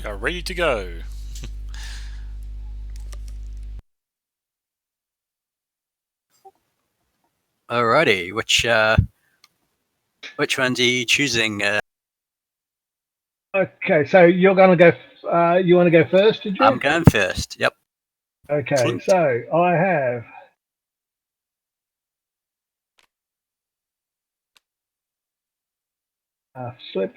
are ready to go. Alrighty, which ones are you choosing? Okay, so you're going to go. You want to go first, did you? I'm going first. Yep. Okay, Clint. so I have slip.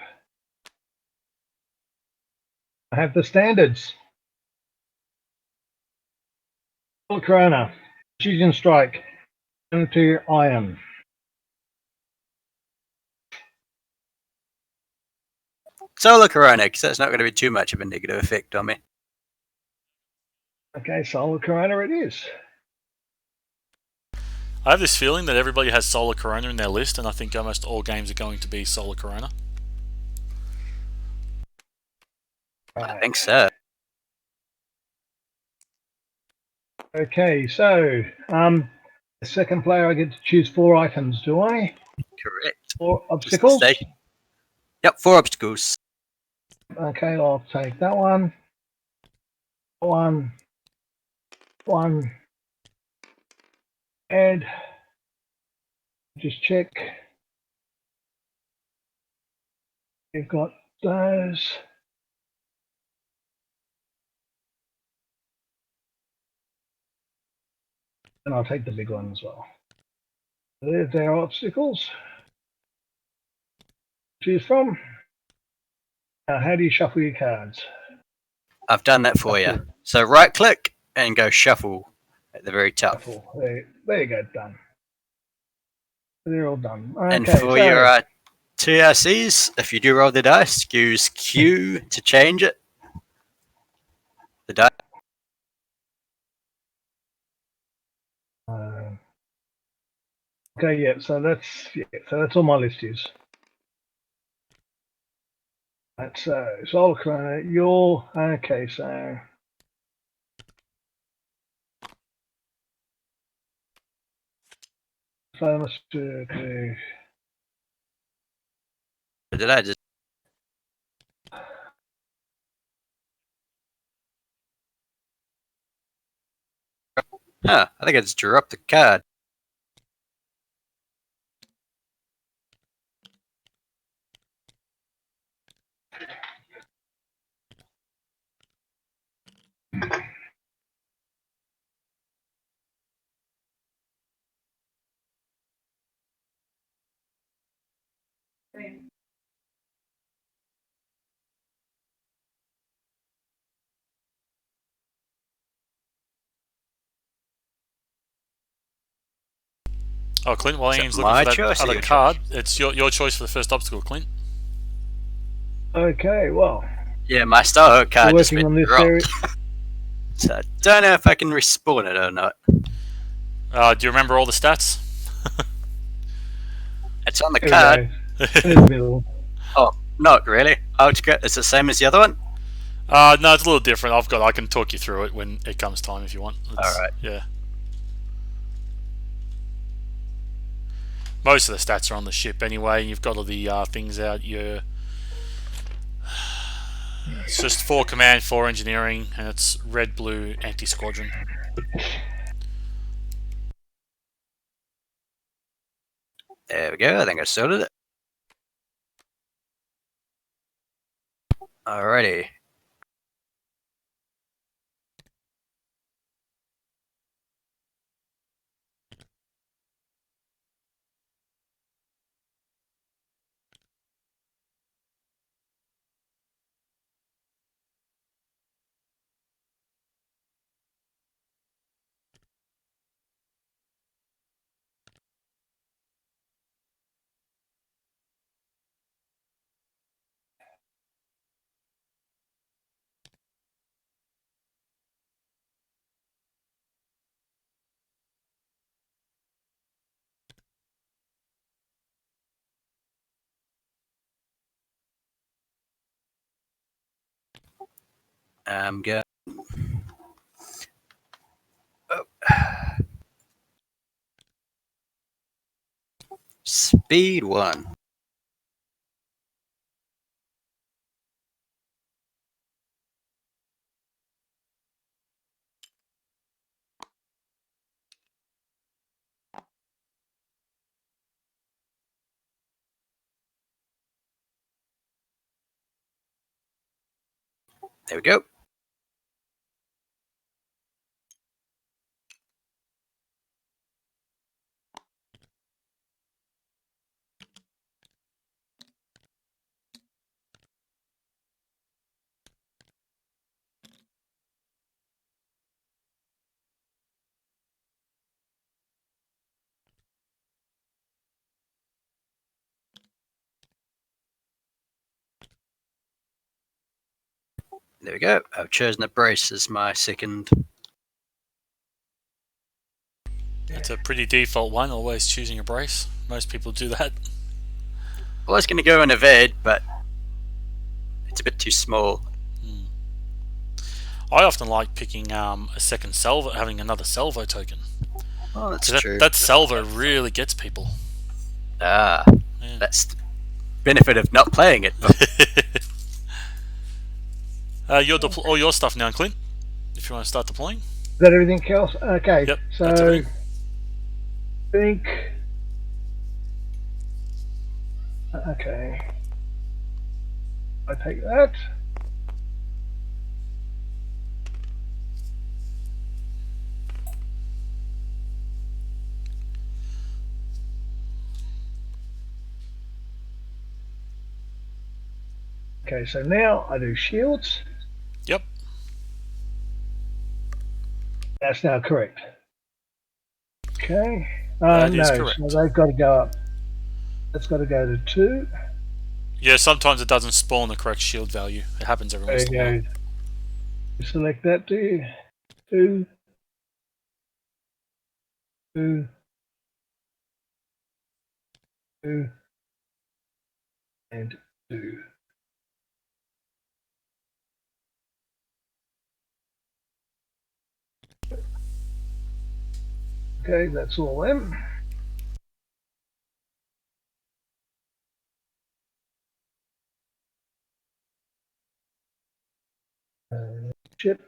I have the standards. Corona, precision strike, into iron. Solar Corona, because that's not going to be too much of a negative effect on me. Okay, solar corona it is. I have this feeling that everybody has Solar Corona in their list, and I think almost all games are going to be Solar Corona. Right. I think so. Okay, so the second player, I get to choose 4 items, do I? Correct. 4 obstacles? Yep, 4 obstacles. Okay, I'll take that one. One. And just check. You've got those. And I'll take the big one as well. There's our obstacles. Choose from. Now, how do you shuffle your cards? I've done that for you. So right click and go shuffle at the very top. Shuffle. There you go, done. They're all done. Okay, and for your TRCs, if you do roll the dice, use Q to change it. The dice. Okay, yeah. So that's all my list is. That's Solar Corona. You're okay. So let's do. Did I just? Huh, I think I just drew up the card. Oh, Clint, while Iain's my looking for choice that or other your card, choice? it's your choice for the first obstacle, Clint. Okay, well. Yeah, my Star card just working went on this dropped. So I don't know if I can respawn it or not. Do you remember all the stats? It's on the card. In the middle. Oh, not really. It's the same as the other one? No, it's a little different. I can talk you through it when it comes time if you want. Alright. Yeah. Most of the stats are on the ship anyway. You've got all the things out. It's just 4 command, 4 engineering, and it's red, blue, anti-squadron. There we go. I think I sorted it. Alrighty. I'm good. Oh. Speed 1. There we go. There we go. I've chosen a brace as my second. That's a pretty default one, always choosing a brace. Most people do that. I was going to go an evade, but it's a bit too small. I often like picking a second salvo, having another salvo token. Oh, that's 'Cause true. that salvo really gets people. Ah, Yeah. that's the benefit of not playing it. All your stuff now, Clint. If you want to start deploying. Is that everything else? Okay. Yep, So that's everything. I think. Okay. I take that. Okay, so now I do shields. Yep. That's now correct. Okay. That is no, correct. so they've got to go up. That's got to go to 2. Yeah, sometimes it doesn't spawn the correct shield value. It happens every There once you in a while. go. Select that, do you? 2, 2, 2, and 2. Okay, that's all them. Ship.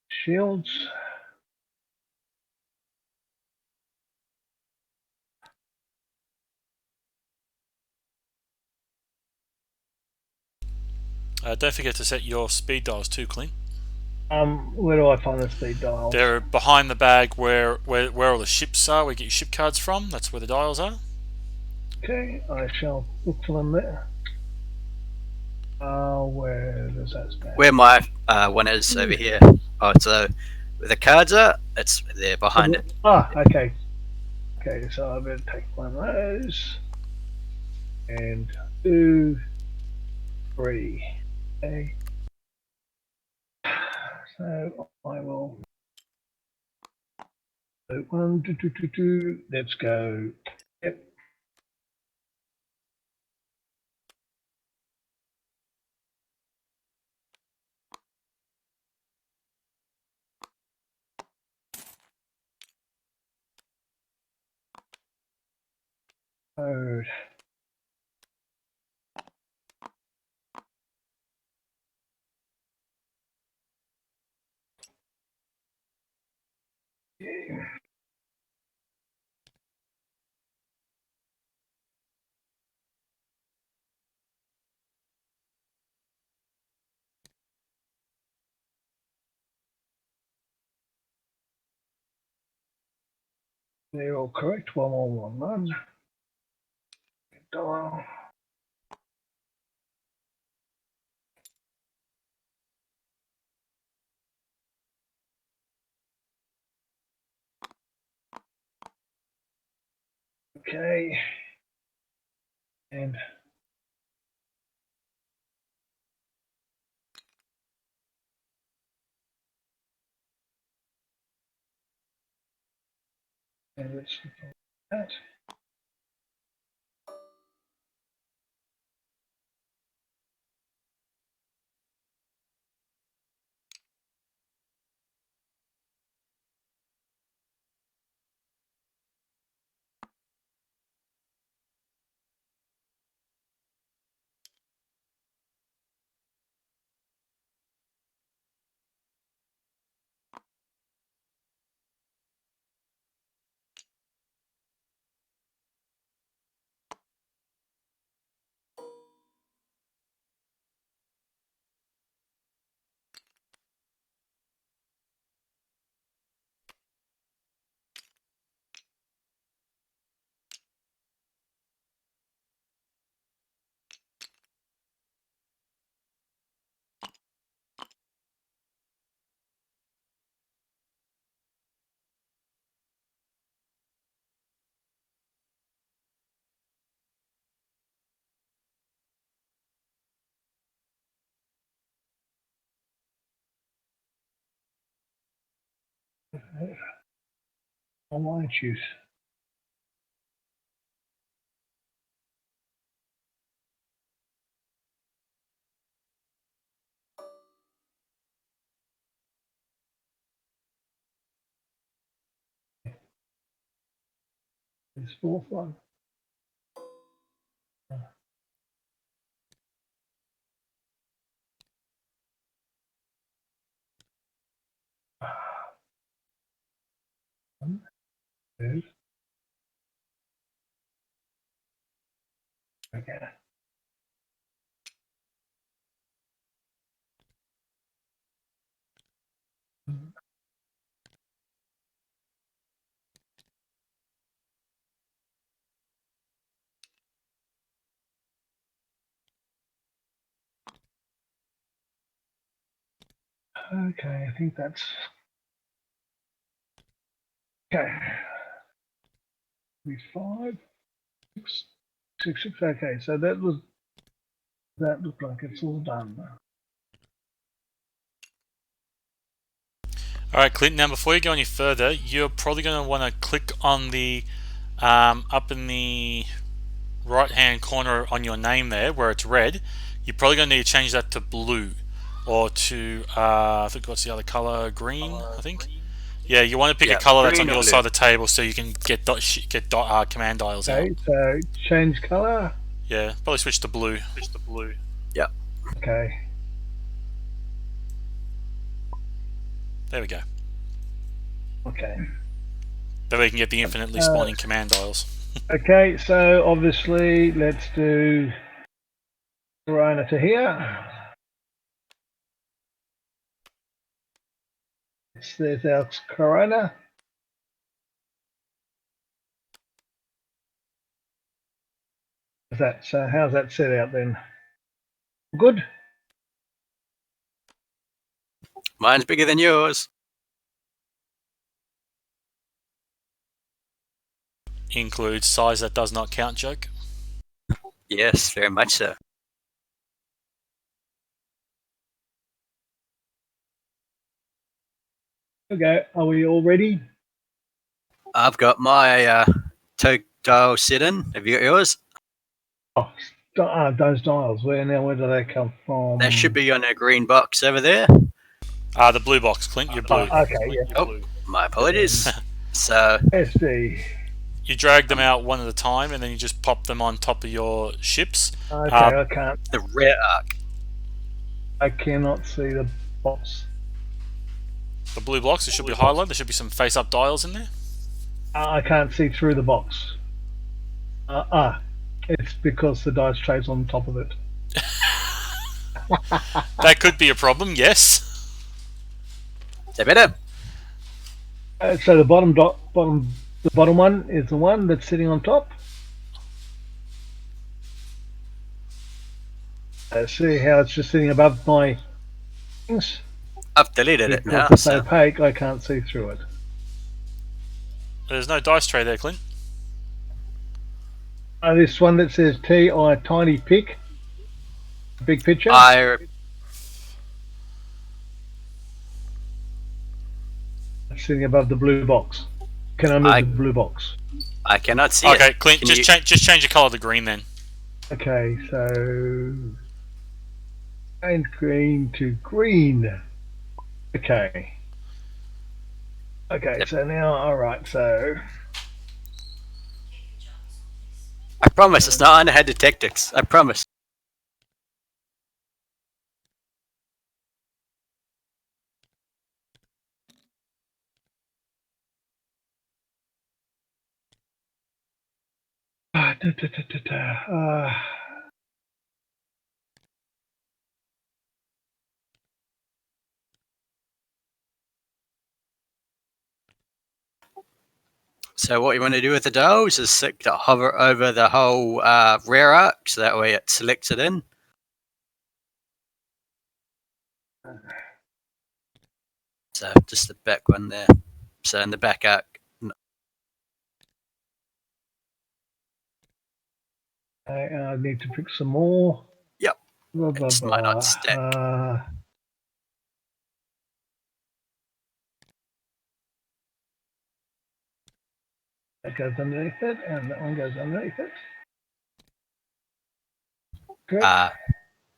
Shields. Don't forget to set your speed dials too, Clint. Where do I find the speed dials? They're behind the bag where all the ships are, where you get your ship cards from. That's where the dials are. Okay, I shall look for them there. Where does that stand? Where my one is over here. Oh, so where the cards are, it's there behind it. Ah, okay. Okay, so I better take one of those. And 2, 3. Okay. So I will do 1, 2, 2, 2, 2. Let's go. Yep. Code. Yeah. They're all correct. 1 more 1 1. Dial. Okay. And let's look at that. Online choose. This fourth one. Two. Okay. Okay, I think that's okay. With 5, 6, 6, 6. Okay, so that looked like it's all done. Alright, Clint, now before you go any further, you're probably going to want to click on the up in the right hand corner on your name there where it's red. You're probably going to need to change that to blue or to I think what's the other color, green, I think. Yeah, you want to pick a color that's on your side of the table so you can get command dials out. Okay, so change color. Yeah, probably switch to blue. Yeah. Okay. There we go. Okay. That way you can get the infinitely spawning command dials. Okay, so obviously let's do Corona to here. There's our Corona. So how's that set out then? Good. Mine's bigger than yours. Includes size that does not count joke. Yes, very much so. Okay, are we all ready? I've got my dial set in. Have you got yours? Oh, those dials. Where do they come from? They should be on a green box over there. The blue box, Clint. You're blue. Okay, yeah. Oh, my apologies. So SD. You drag them out one at a time, and then you just pop them on top of your ships. Okay, I can't. the rear arc. I cannot see the box. The blue blocks, there should be a highlight. There should be some face-up dials in there. I can't see through the box. It's because the dice tray's on top of it. That could be a problem, yes. Is that better? So the bottom one is the one that's sitting on top. See how it's just sitting above my things? I've deleted it now. Because it's So opaque, I can't see through it. There's no dice tray there, Clint. This one that says TI Tiny Pick, big picture. It's sitting above the blue box. Can I move the blue box? I cannot see it. Okay, Clint, just change the color to green then. Okay, so change green to green. Okay. Okay, so now, alright, so I promise it's not underhanded tactics. I promise. So what you want to do with the dials is hover over the whole rear arc, so that way it selects it in. So just the back one there. So in the back arc. I need to pick some more. Yep. Blah, blah, It might not stack. That goes underneath it, and that one goes underneath it. Good.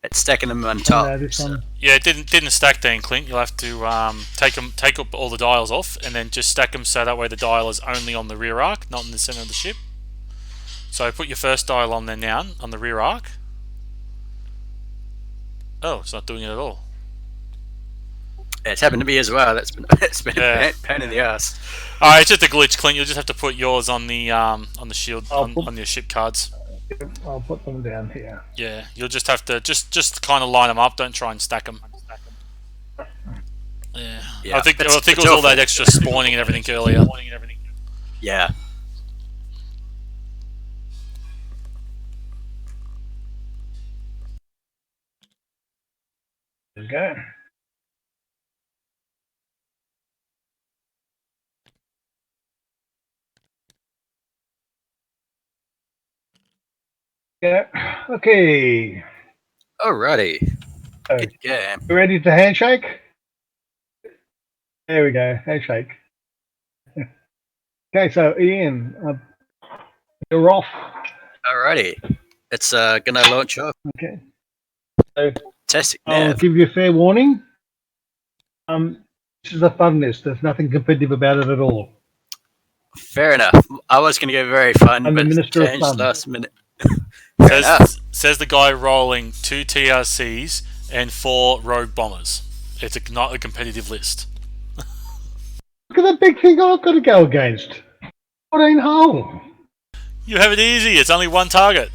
It's stacking them on And top. this one. Yeah, it didn't stack then, Clint. You'll have to take up all the dials off, and then just stack them so that way the dial is only on the rear arc, not in the center of the ship. So put your first dial on there now, on the rear arc. Oh, it's not doing it at all. It's happened to me as well. It's been Yeah. a pain in the ass. Alright, it's just a glitch, Clint. You'll just have to put yours on the shield on your ship cards. I'll put them down here. Yeah, you'll just have to just kind of line them up. Don't try and stack them. Yeah, Yeah, I think it's it was all that awful. extra spawning and everything earlier. Yeah. There we go. Yeah. Okay. Alrighty. So, Good game. you ready to handshake? There we go. Handshake. Okay, so Iain, you're off. Alrighty. It's gonna launch off. Okay. So Testing I'll nav. give you a fair warning. This is a fun list. There's nothing competitive about it at all. Fair enough. I was gonna go very fun, I'm the but it's Minister of changed Fun. last minute. Fair enough. Says the guy rolling 2 TRCs and 4 rogue bombers. It's not a competitive list. Look at that big thing I've got to go against. 14 hull. You have it easy. It's only one target.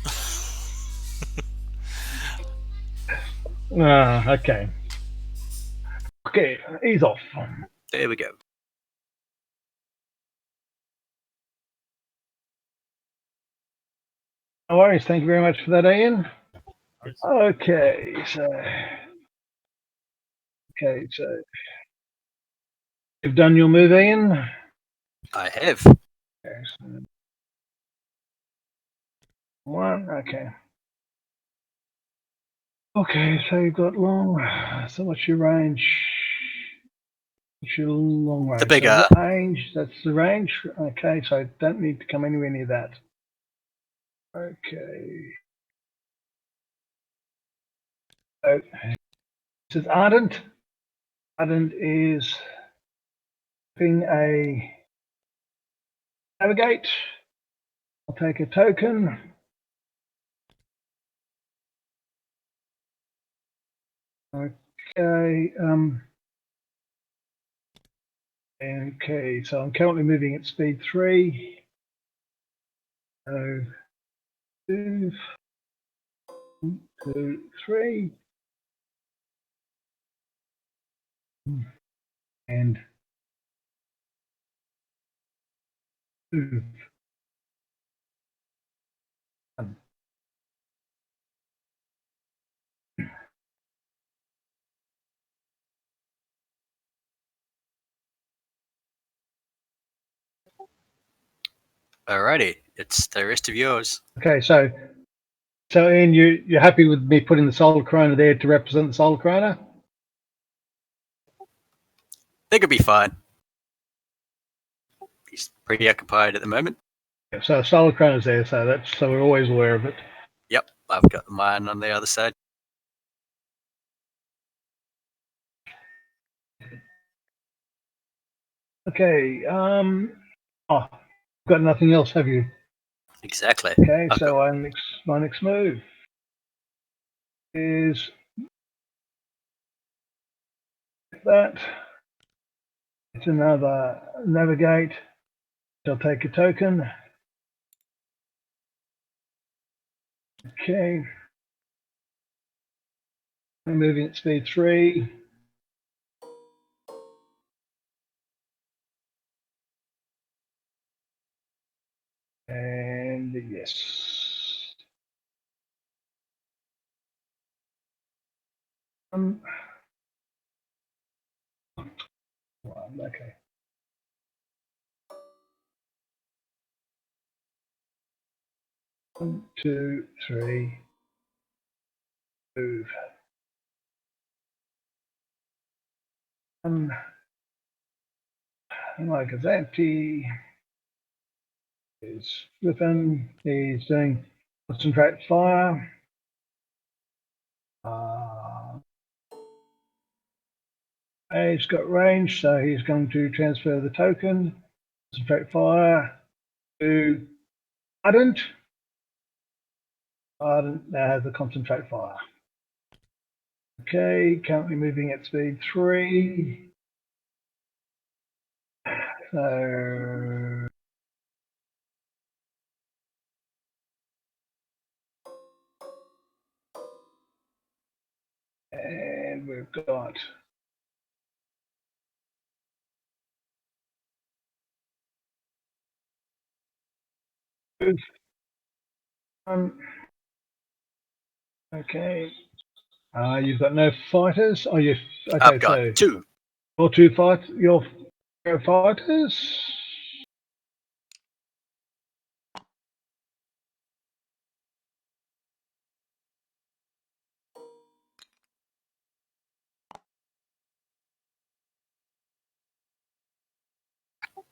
Okay. Okay, ease off. There we go. No worries. Thank you very much for that, Iain. Okay, so you've done your move, Iain. I have. Okay, so 1. Okay. Okay, so you've got long. So what's your range? What's your long range? The bigger. So range. That's the range. Okay, so don't need to come anywhere near that. Okay. So this is Ardent. Ardent is putting a navigate. I'll take a token. Okay. Okay, so I'm currently moving at speed 3. So 2, 2, 3. And 2. Alrighty. It's the rest of yours. Okay, so Iain, you're happy with me putting the solar corona there to represent the solar corona? They could be fine. He's pretty occupied at the moment. Yeah, so solar corona's there, so we're always aware of it. Yep. I've got mine on the other side. Okay. Got nothing else, have you? Exactly. Okay, so my next move is that. It's another navigate. I'll take a token. Okay. I'm moving at speed 3. And yes. Okay. One, 2, 3. Move. Like it's empty. He's flipping. He's doing concentrate fire. He's got range, so he's going to transfer the token. Concentrate fire to Ardent. Ardent now has the concentrate fire. Okay, currently moving at speed 3. So and we've got okay. You've got no fighters. Oh, you okay? I've got So 2. your 2 fight your fighters.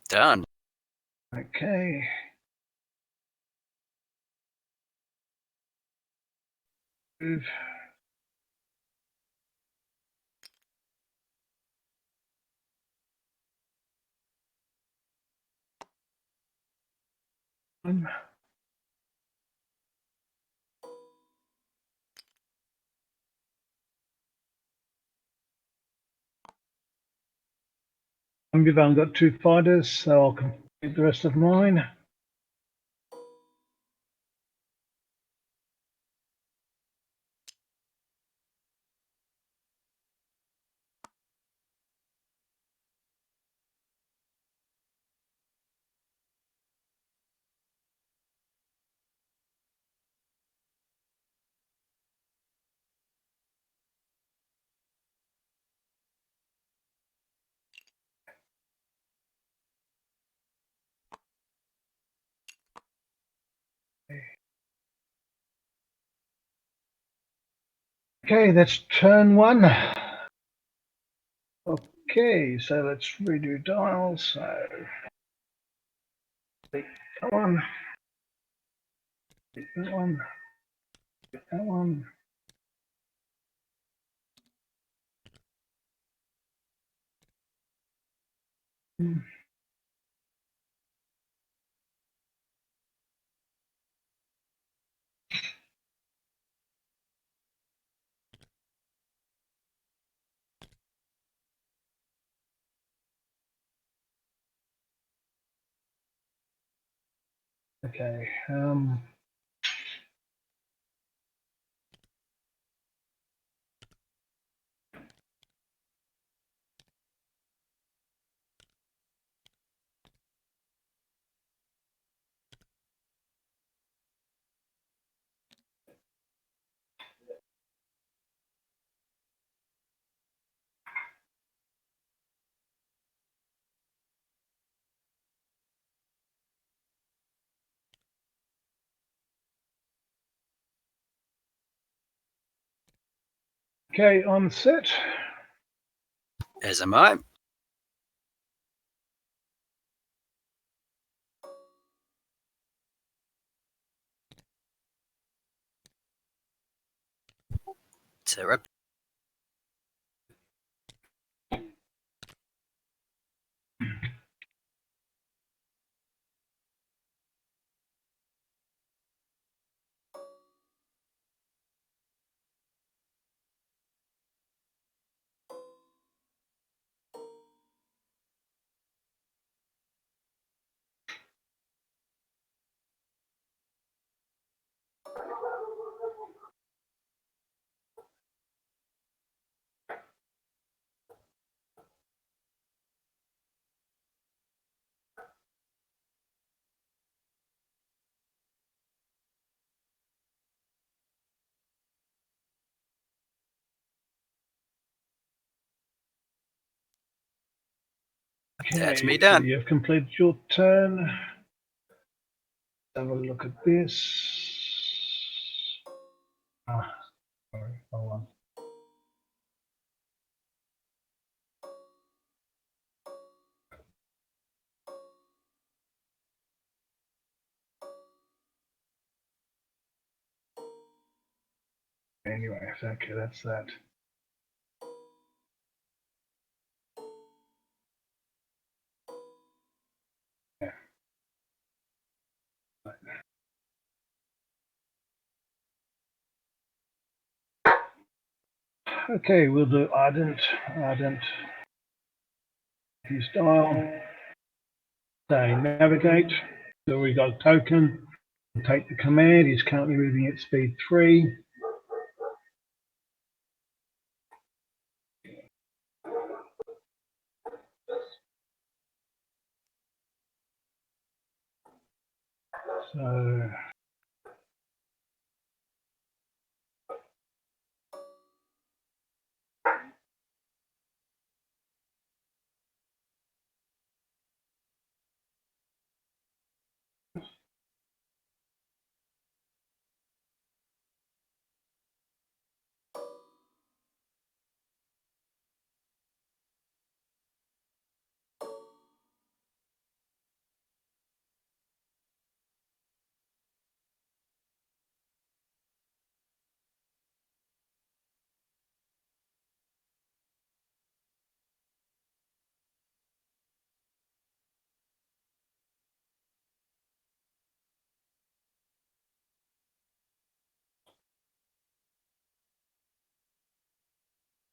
Done. Okay. Move. I've only got 2 fighters, so I'll complete the rest of mine. Okay, that's turn 1. Okay, so let's redo dials. So that one, that one, that one. Okay. Okay, on set. As am I. Sarah. That's me Okay, so done. you've completed your turn. Have a look at this. Sorry, hold on. Anyway, okay, that's that. Yeah. Okay, we'll do ardent his style. Say navigate. So we got a token. We'll take the command. He's currently moving at speed 3. So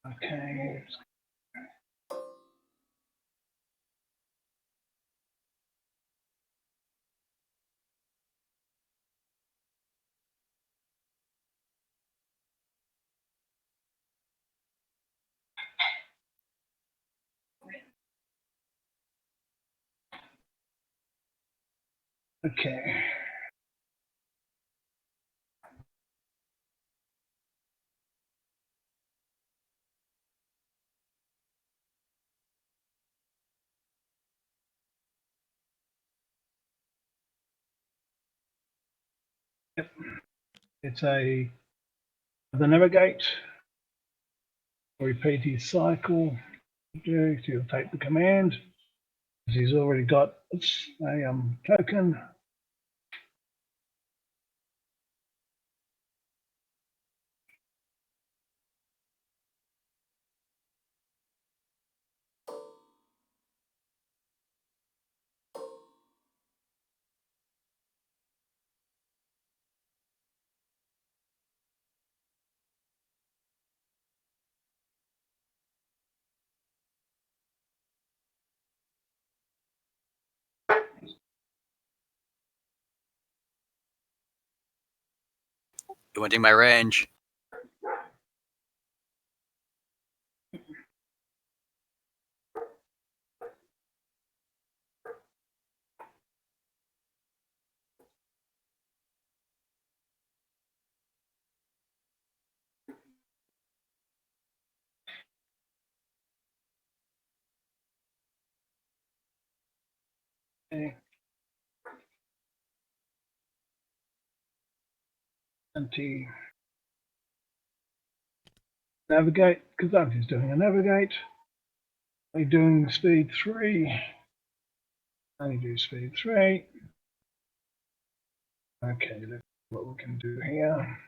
okay. Okay. Yep. It's the navigate. Repeat his cycle. He'll take the command. He's already got a token. You wanting my range? Okay. Anti navigate, because that is doing a navigate. We're doing speed 3. Only do speed 3. Okay, let's see what we can do here.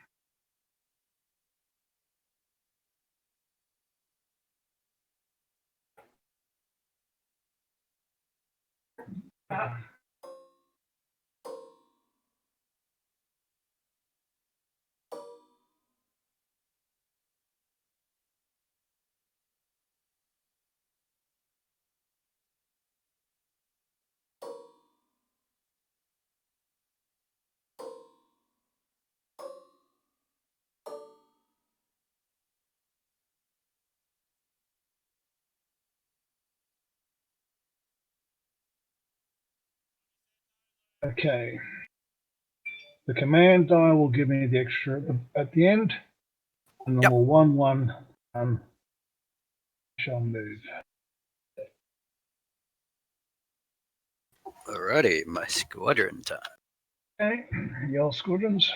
Okay. The command dial will give me the extra at the end. And then Yep. we'll 1-1 shall move. Alrighty, my squadron time. Okay, your squadrons.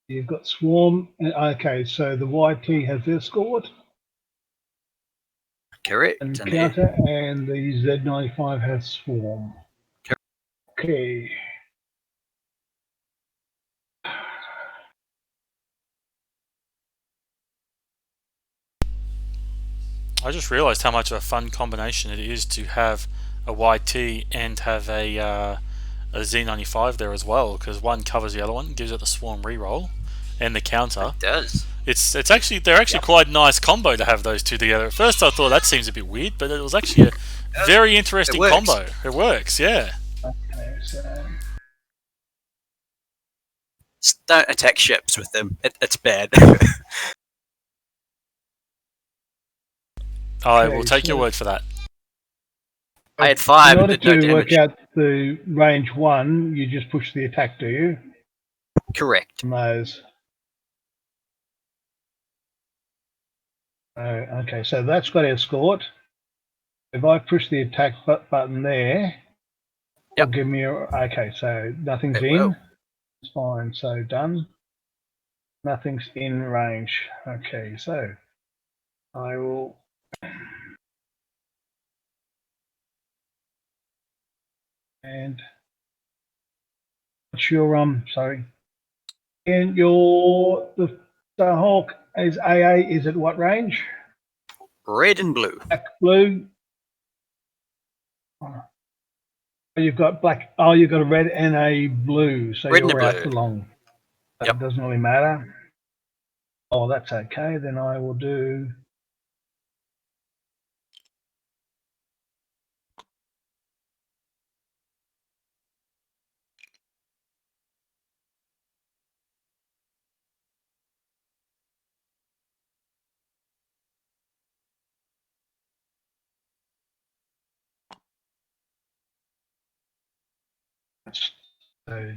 You've got swarm. Okay, so the YT has their squad. Correct. and And counter, and the Z95 has swarm. Okay. I just realised how much of a fun combination it is to have a YT and have a Z95 there as well, because one covers the other one, gives it the swarm reroll and the counter. it does. They're actually quite a nice combo to have those two together. At first I thought that seems a bit weird, but it was actually a very interesting combo. It works, yeah. Okay, so Don't attack ships with them. It's bad. I will take your word for that. I had 5 in and order did no to work damage. out the range 1, you just push the attack, do you? Correct. On those. Okay, so that's got escort. If I push the attack button there, it'll give me a... Okay, so nothing's It in. will. It's fine, so done. Nothing's in range. Okay, so I will... And what's your sorry. And the Starhawk is AA is at what range? Red and blue. Black, blue. Oh, you've got black. Oh, you've got a red and a blue, so Red and you're a out blue. long. That Yep. doesn't really matter. Oh, that's okay. Then I will do. So,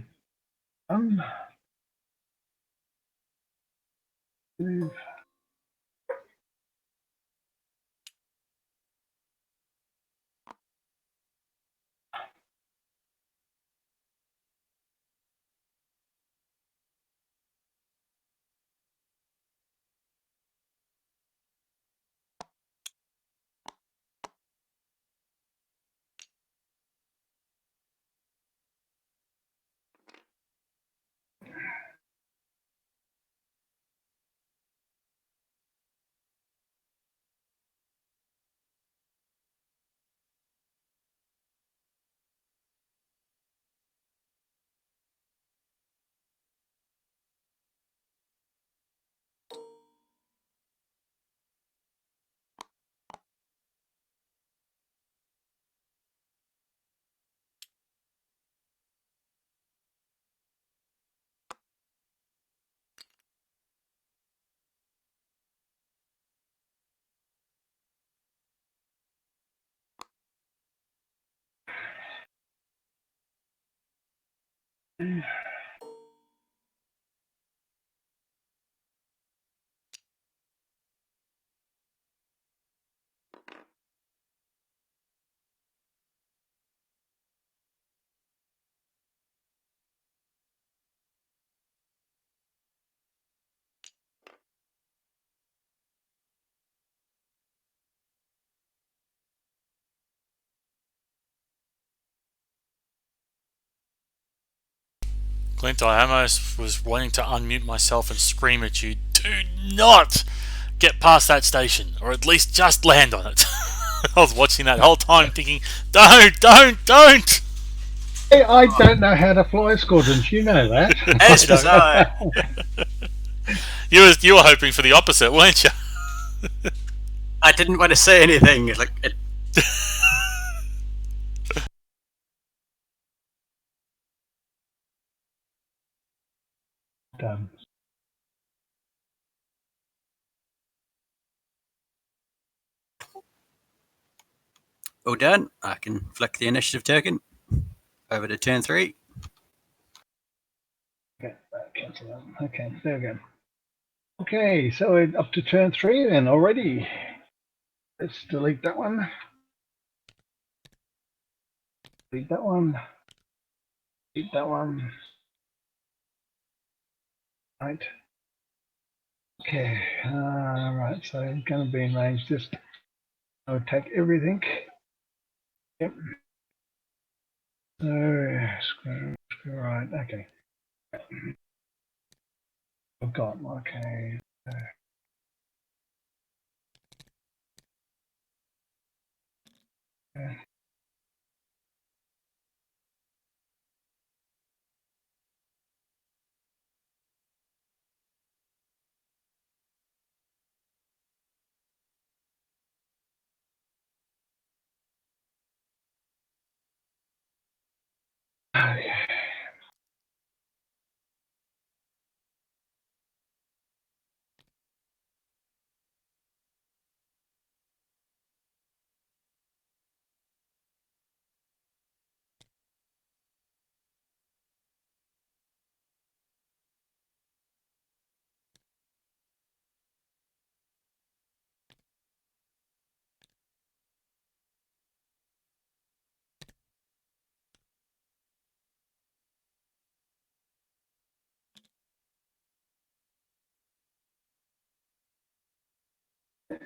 move. Clint, I almost was wanting to unmute myself and scream at you, do not get past that station, or at least just land on it. I was watching that whole time thinking, don't! Hey, I don't know how to fly squadrons. You know that. As was I. You were hoping for the opposite, weren't you? I didn't want to say anything. Done. All done. I can flick the initiative token over to turn 3. Okay, cancel that. Okay, there we go. Okay, so we're up to turn 3 then already. Let's delete that one. Delete that one. Delete that one. Right. Okay, right, so it's going to be in range just I'll take everything. Yep. So, right, okay. I've got, okay. Okay.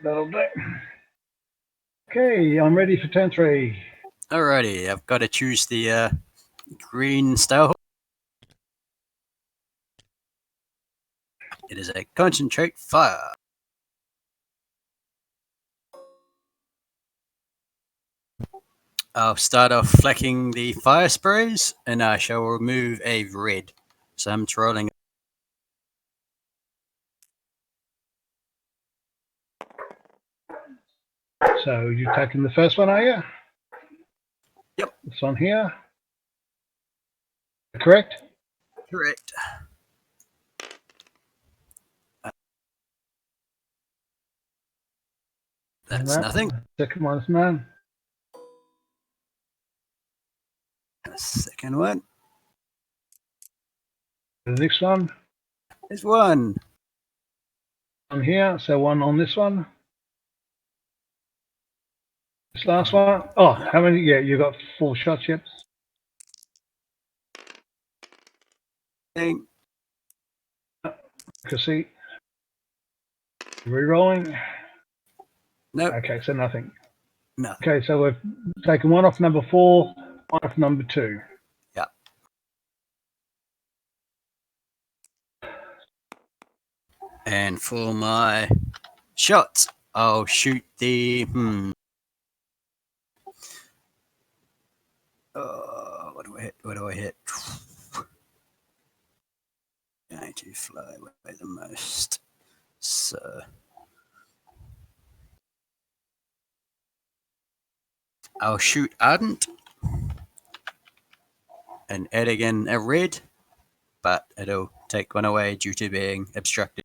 That'll do. Okay, I'm ready for turn 3. Alrighty, I've got to choose the green style. It is a concentrate fire. I'll start off flecking the fire sprays, and I shall remove a red. So I'm trolling. So you've taken the first one, are you? Yep. This one here. Correct? Correct. That's nothing. Second one's none. Second one The next one. is 1. On here, so 1 on this one. This last one. Oh, how many? Yeah, you got 4 shots, yep. Thing. See. Re-rolling. Nope. Okay, so nothing. No. Okay, so we've taken 1 off number 4, 1 off number 2. Yeah. And for my shots, I'll shoot the what do I hit? What do I hit? Going to fly away the most. So I'll shoot Ardent and add again a red, but it'll take 1 away due to being obstructed.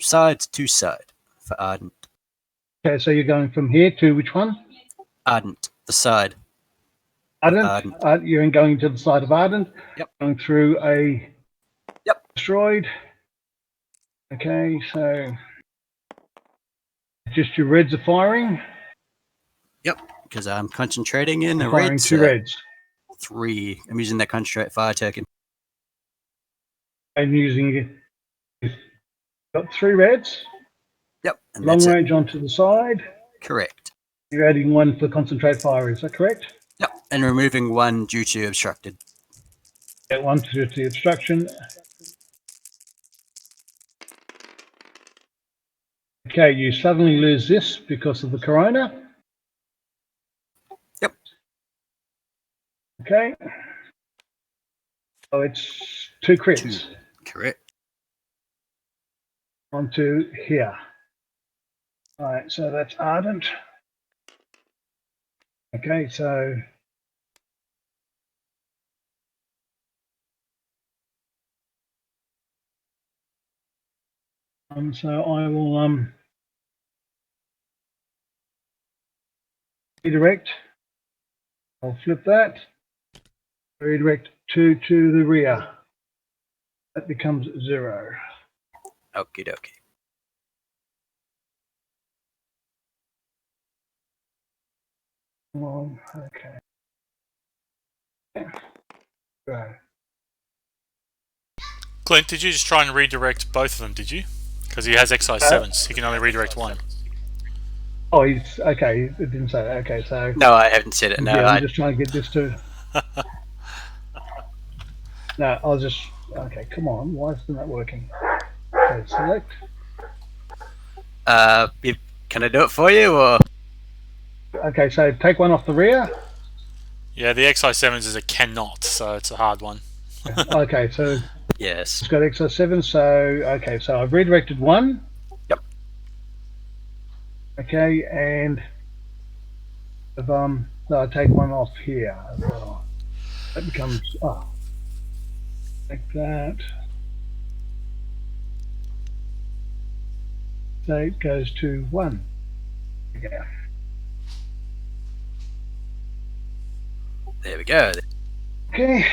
Side to side for Ardent. Okay, so you're going from here to which one? Ardent, the side. Ardent. You're going to the side of Ardent. Yep. Going through a asteroid. Okay, so just your reds are firing. Yep, because I'm concentrating in the Firing reds. 2 reds. 3. I'm using that concentrate fire token. And using got 3 reds. Yep, and Long that's range onto the side. Correct. You're adding 1 for concentrate fire, is that correct? Yep, and removing 1 due to obstructed. Get 1 to the obstruction. Okay, you suddenly lose this because of the corona. Yep. Okay. So it's 2 crits. 2. Correct. Onto here. All right, so that's Ardent. Okay, so so I will redirect. I'll flip that. Redirect 2 to the rear. That becomes 0. Okie dokie. Well, okay. Right. Clint, did you just try and redirect both of them, did you? Because he has Excise 7s, he can only redirect 1. Oh, he's okay. It didn't say that. Okay, so No, I haven't said it. No, yeah, I'm I, just trying to get this to. No, I'll just. Okay, come on. Why isn't that working? Okay, select. can I do it for you, or? Okay, so take one off the rear. Yeah, the XI7s is a cannot, so it's a hard one. Okay, so Yes. it's got XI7. So okay, so I've redirected one. Yep. Okay, and if so I take one off here as well. That becomes like that. So it goes to 1. Okay. There we go. Okay.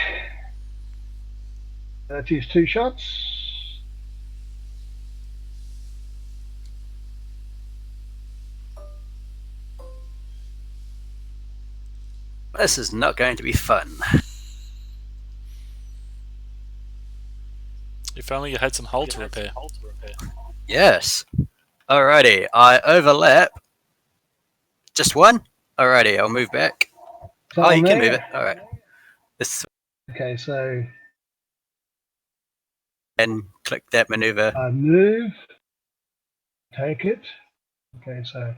That is 2 shots. This is not going to be fun. If only you had some hull to repair. Yes. Alrighty, I overlap. Just one? Alrighty, I'll move back. So Oh, you on can there. move it. Alright. This Okay, so and click that maneuver. I move, take it. Okay, so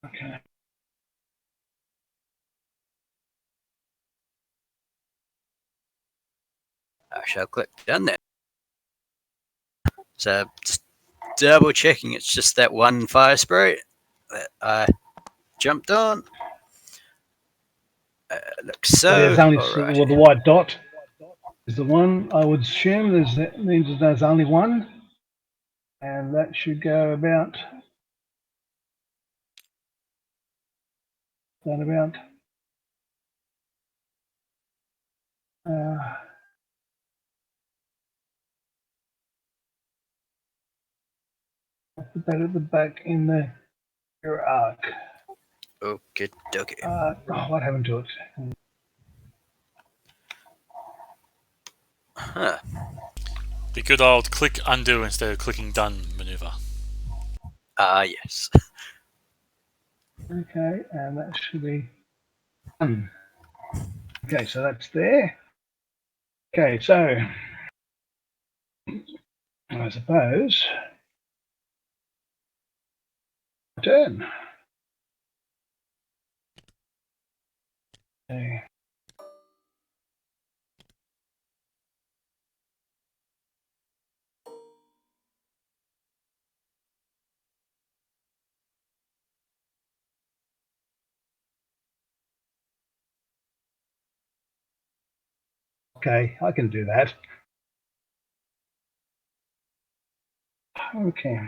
okay. I shall click done that. So just double checking it's just that one fire spray that I jumped on. Looks so. There's only Alright. well, the white dot is the one. I would assume that means there's only one, and that should go about about. Put that at the back in the your arc. Okay, dokie. What happened to it? Huh. The good old click undo instead of clicking done maneuver. Yes. Okay, and that should be done. Okay, so that's there. Okay, so I suppose turn. Okay. Okay, I can do that. Okay.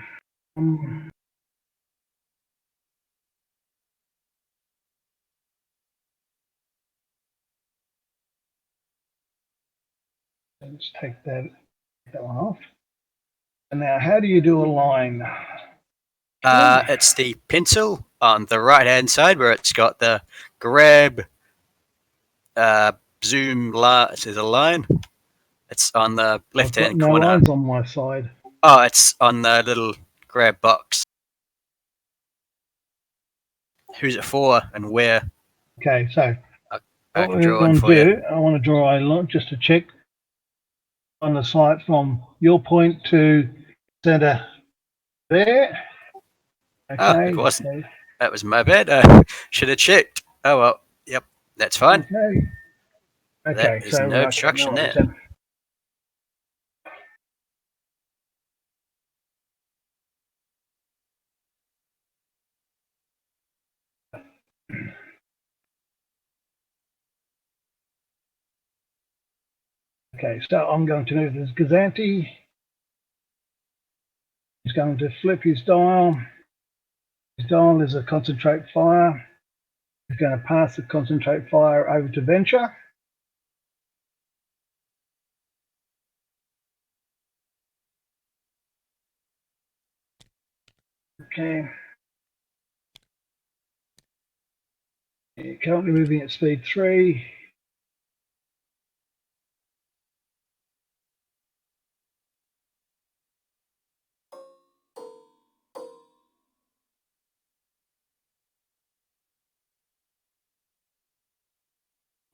Let's take that one off. And now, how do you do a line? It's the pencil on the right hand side where it's got the grab, zoom, there's a line. It's on the left hand no corner. lines on my side. Oh, it's on the little grab box. Who's it for and where? Okay, so I what can we're draw one going for to do, you. I want to draw a line just to check on the site from your point to center there. Okay. Oh, it wasn't. Okay. That was my bad. Should have checked. Oh well. Yep, that's fine. Okay. That is no obstruction there. Okay, so I'm going to move this Gazanti. He's going to flip his dial. His dial is a concentrate fire. He's going to pass the concentrate fire over to Venture. Okay. Currently moving at speed 3.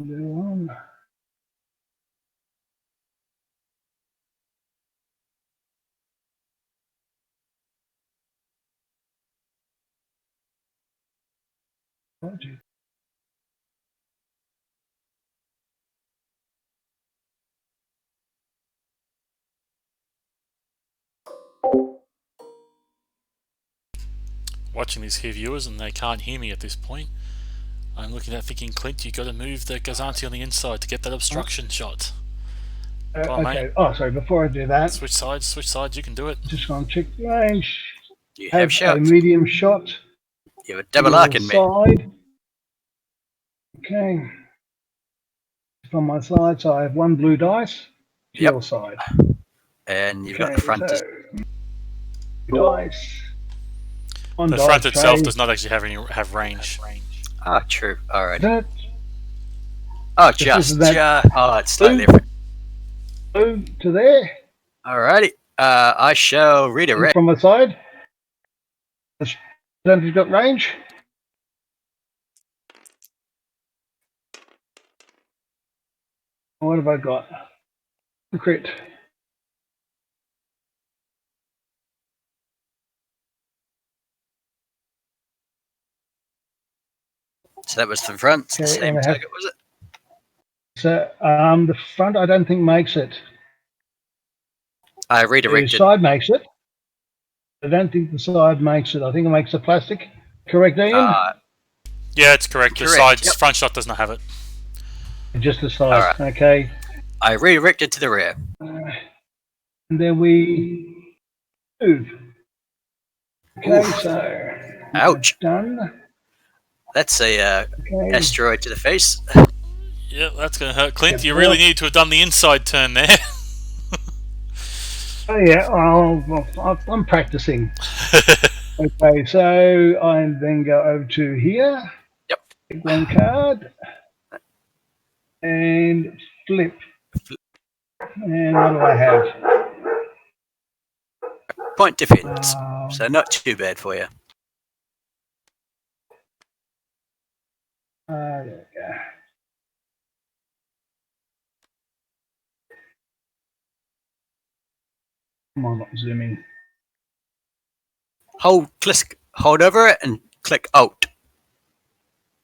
1. Watching these here viewers and they can't hear me at this point. I'm looking at thinking, Clint, you got to move the Gazanti on the inside to get that obstruction shot. Come on, Okay. mate. Oh, sorry. Before I do that, Switch sides. You can do it. just going to check the range. You have A shots. medium shot. You have a double arc in me. Side. Okay. From my side, so I have 1 blue dice to Yep. your side. And you've got the front. So, dice. One The dice front itself tray. does not actually have range. Oh, true. Alright. That Oh, Just that- oh, it's slightly different. blue to there. Alrighty. I shall redirect. From my side. Then you've got range. What have I got? The crit. So that was the front. Okay, The same and I have- target, was it? So the front I don't think makes it. I The redirected. side makes it. I don't think the side makes it. I think it makes the plastic. Correct, Ian? Yeah, it's correct. The Correct, side's yep. front shot does not have it. Just the side. Alright. Okay. I redirected to the rear. And then we move. Okay, Oof. so Ouch. done. That's a Okay. asteroid to the face. Yeah, that's going to hurt. Clint, Yeah, you really well- need to have done the inside turn there. Oh yeah, I'm practicing. Okay, so I then go over to here. Yep. Pick 1 card. And flip. And what do I have? Point defense. Um, So not too bad for you. there we go. Come on, not zooming. Hold over it and click Alt.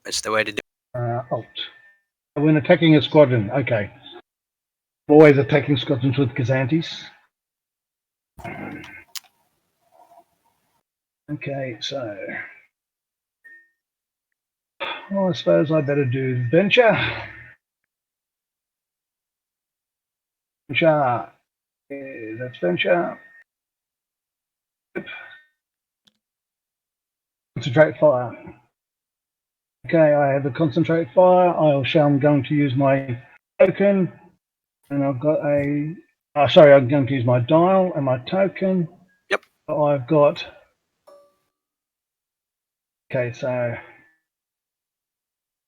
That's the way to do it. Alt. When attacking a squadron, okay. Always attacking squadrons with Gazantis. Okay, so I suppose I better do venture. Venture. Yeah, that's venture. Concentrate fire. Okay, I have the concentrate fire. I'm going to use my token, and I've got a. Sorry, I'm going to use my dial and my token. Yep. I've got. Okay, so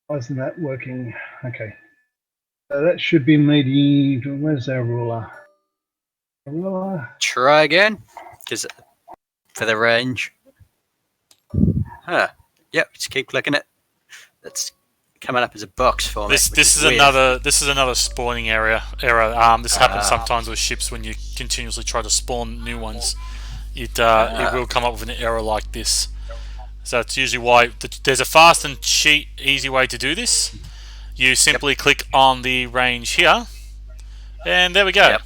why isn't that working? Okay, so that should be medium. Where's our ruler? Ruler. Try again, because for the range. Huh. Yep. Just keep clicking it. That's coming up as a box for me. This is weird. another spawning error. This happens sometimes with ships when you continuously try to spawn new ones. It will come up with an error like this. So that's usually why there's a fast and cheap, easy way to do this. You simply click on the range here, and there we go. Yep.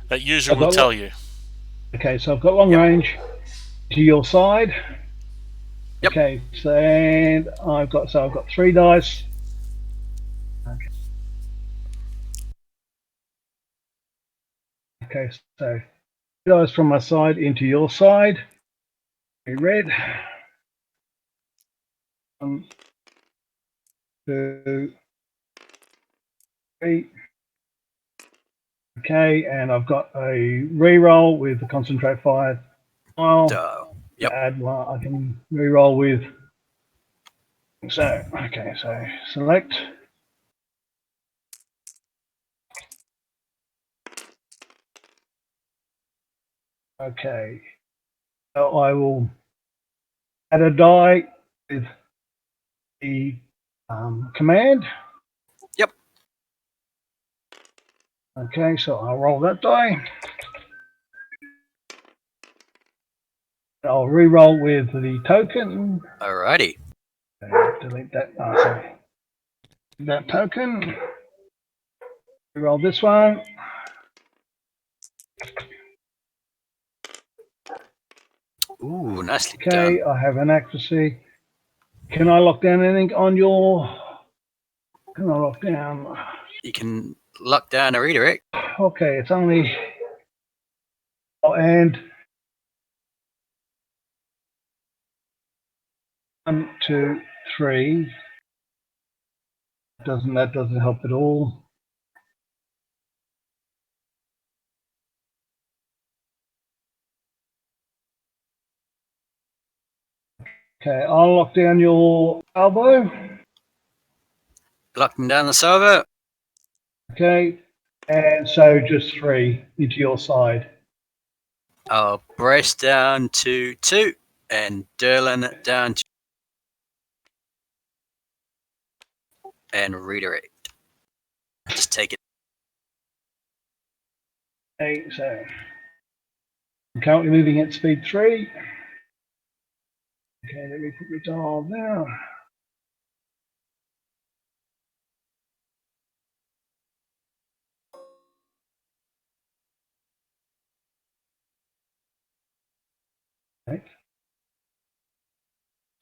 That usually will tell you. Okay, so I've got long range to your side. Yep. Okay, so and I've got 3 dice. Okay. Okay, so 3 dice from my side into your side. Red. 1, 2, 3. Okay, and I've got a reroll with the concentrate fire tile. Yep. Add one, I can reroll with. So, okay, so select. Okay, so I will add a die with the command. Yep. Okay, so I'll roll that die. I'll re-roll with the token. Alrighty. Delete that. Oh, sorry. That token. Re-roll this one. Ooh, nicely Okay, done. I have an accuracy. Can I lock down anything on your? Can I lock down? You can lock down a redirect. Okay, it's only. Oh, and 1, 2, 3. That doesn't help at all. Okay, I'll lock down your elbow. Locking down the salvo. Okay, and so just 3 into your side. I'll brace down to 2 and Derlin down to and redirect. Just take it. Okay, so I'm currently moving at speed 3. Okay, let me put the dial down. Okay.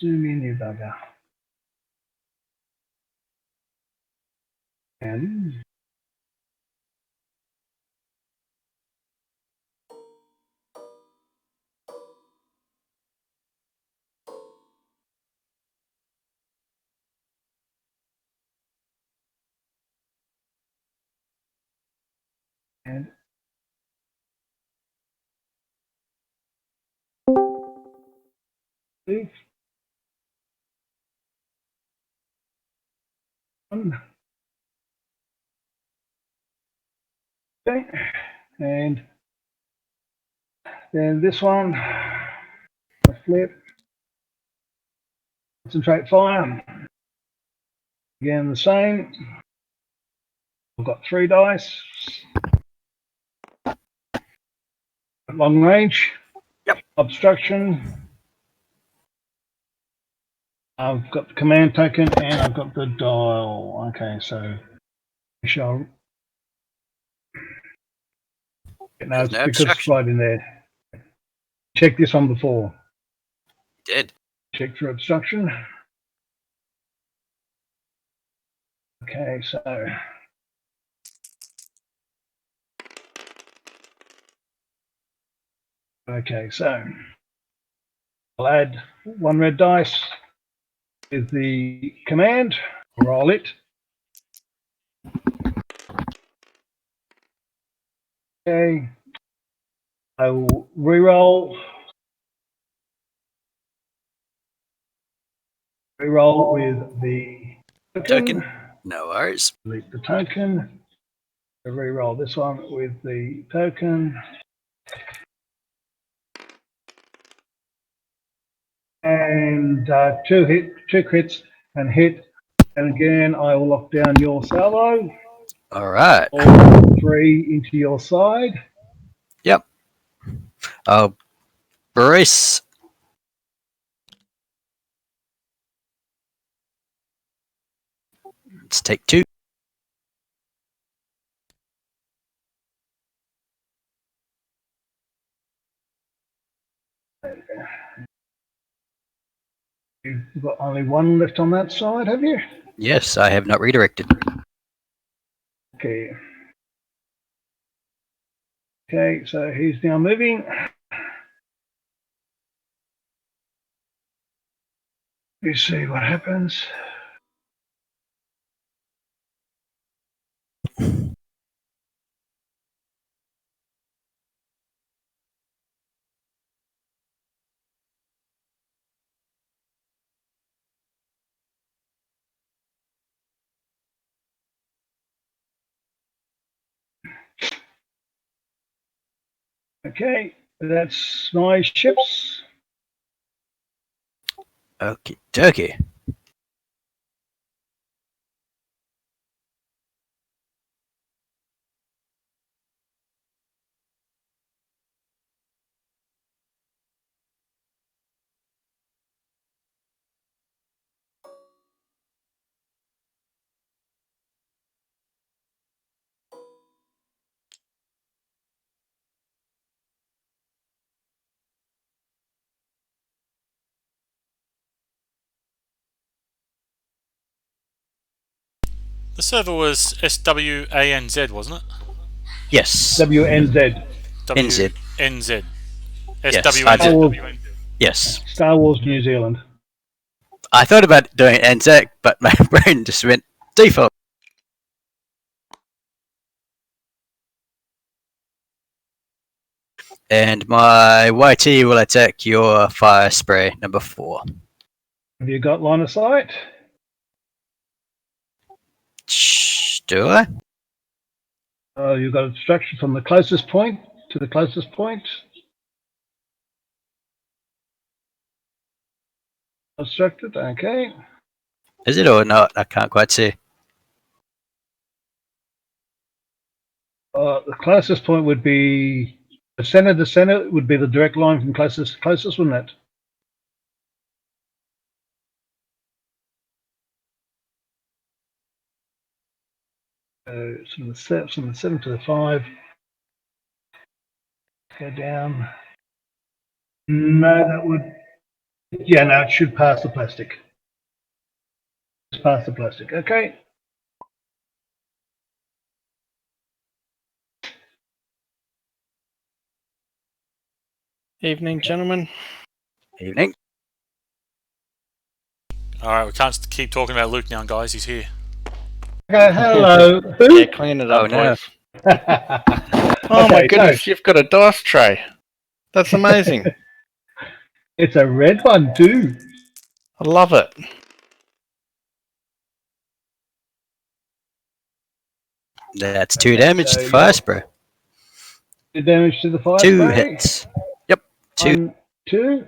Zoom in, you bugger. And and move. 1. Okay, and then this one. Flip. Concentrate fire. Again, the same. I've got 3 dice. Long range. Yep. Obstruction. I've got the command token and I've got the dial. Okay, so we shall. No, it's No because it's obstruction. right in there. Check this one before. Did. Check for obstruction. Okay, so. Okay, so I'll add 1 red dice with the command. Roll it. Okay. I will re-roll. Re-roll with the token. No worries. Delete the token. Re-roll this one with the token. And 2 crits and hit. And again, I will lock down your salvo. Alright. All 3 into your side. Yep. I'll brace. Let's take 2. You've got only 1 left on that side, have you? Yes, I have not redirected. Okay. Okay, so he's now moving. Let's see what happens. Okay, that's my ships. Okay, turkey. The server was SWANZ, wasn't it? Yes. WNZ. NZ. WNZ. Yes, SWNZ. Yes. Star Wars New Zealand. I thought about doing ANZAC, but my brain just went default. And my YT will attack your fire spray number 4. Have you got line of sight? Do I? You've got obstruction from the closest point to the closest point. Obstructed, okay. Is it or not? I can't quite see. The closest point would be the center to center would be the direct line from closest to closest, wouldn't it? From the 7 to the 5. Go down. No, that would. Yeah, no, it should pass the plastic. Just pass the plastic. Okay. Evening, gentlemen. Evening. Alright, we can't keep talking about Luke now, guys. He's here. Okay, hello. Yeah, clean it up, Oh, no. boys. Oh my Okay, goodness, you've got a dice tray. That's amazing. It's a red one too. I love it. That's 2 Okay, damage so to fire you're- spray. 2 damage to the fire 2 spray. hits. Yep. 2. 1, 2.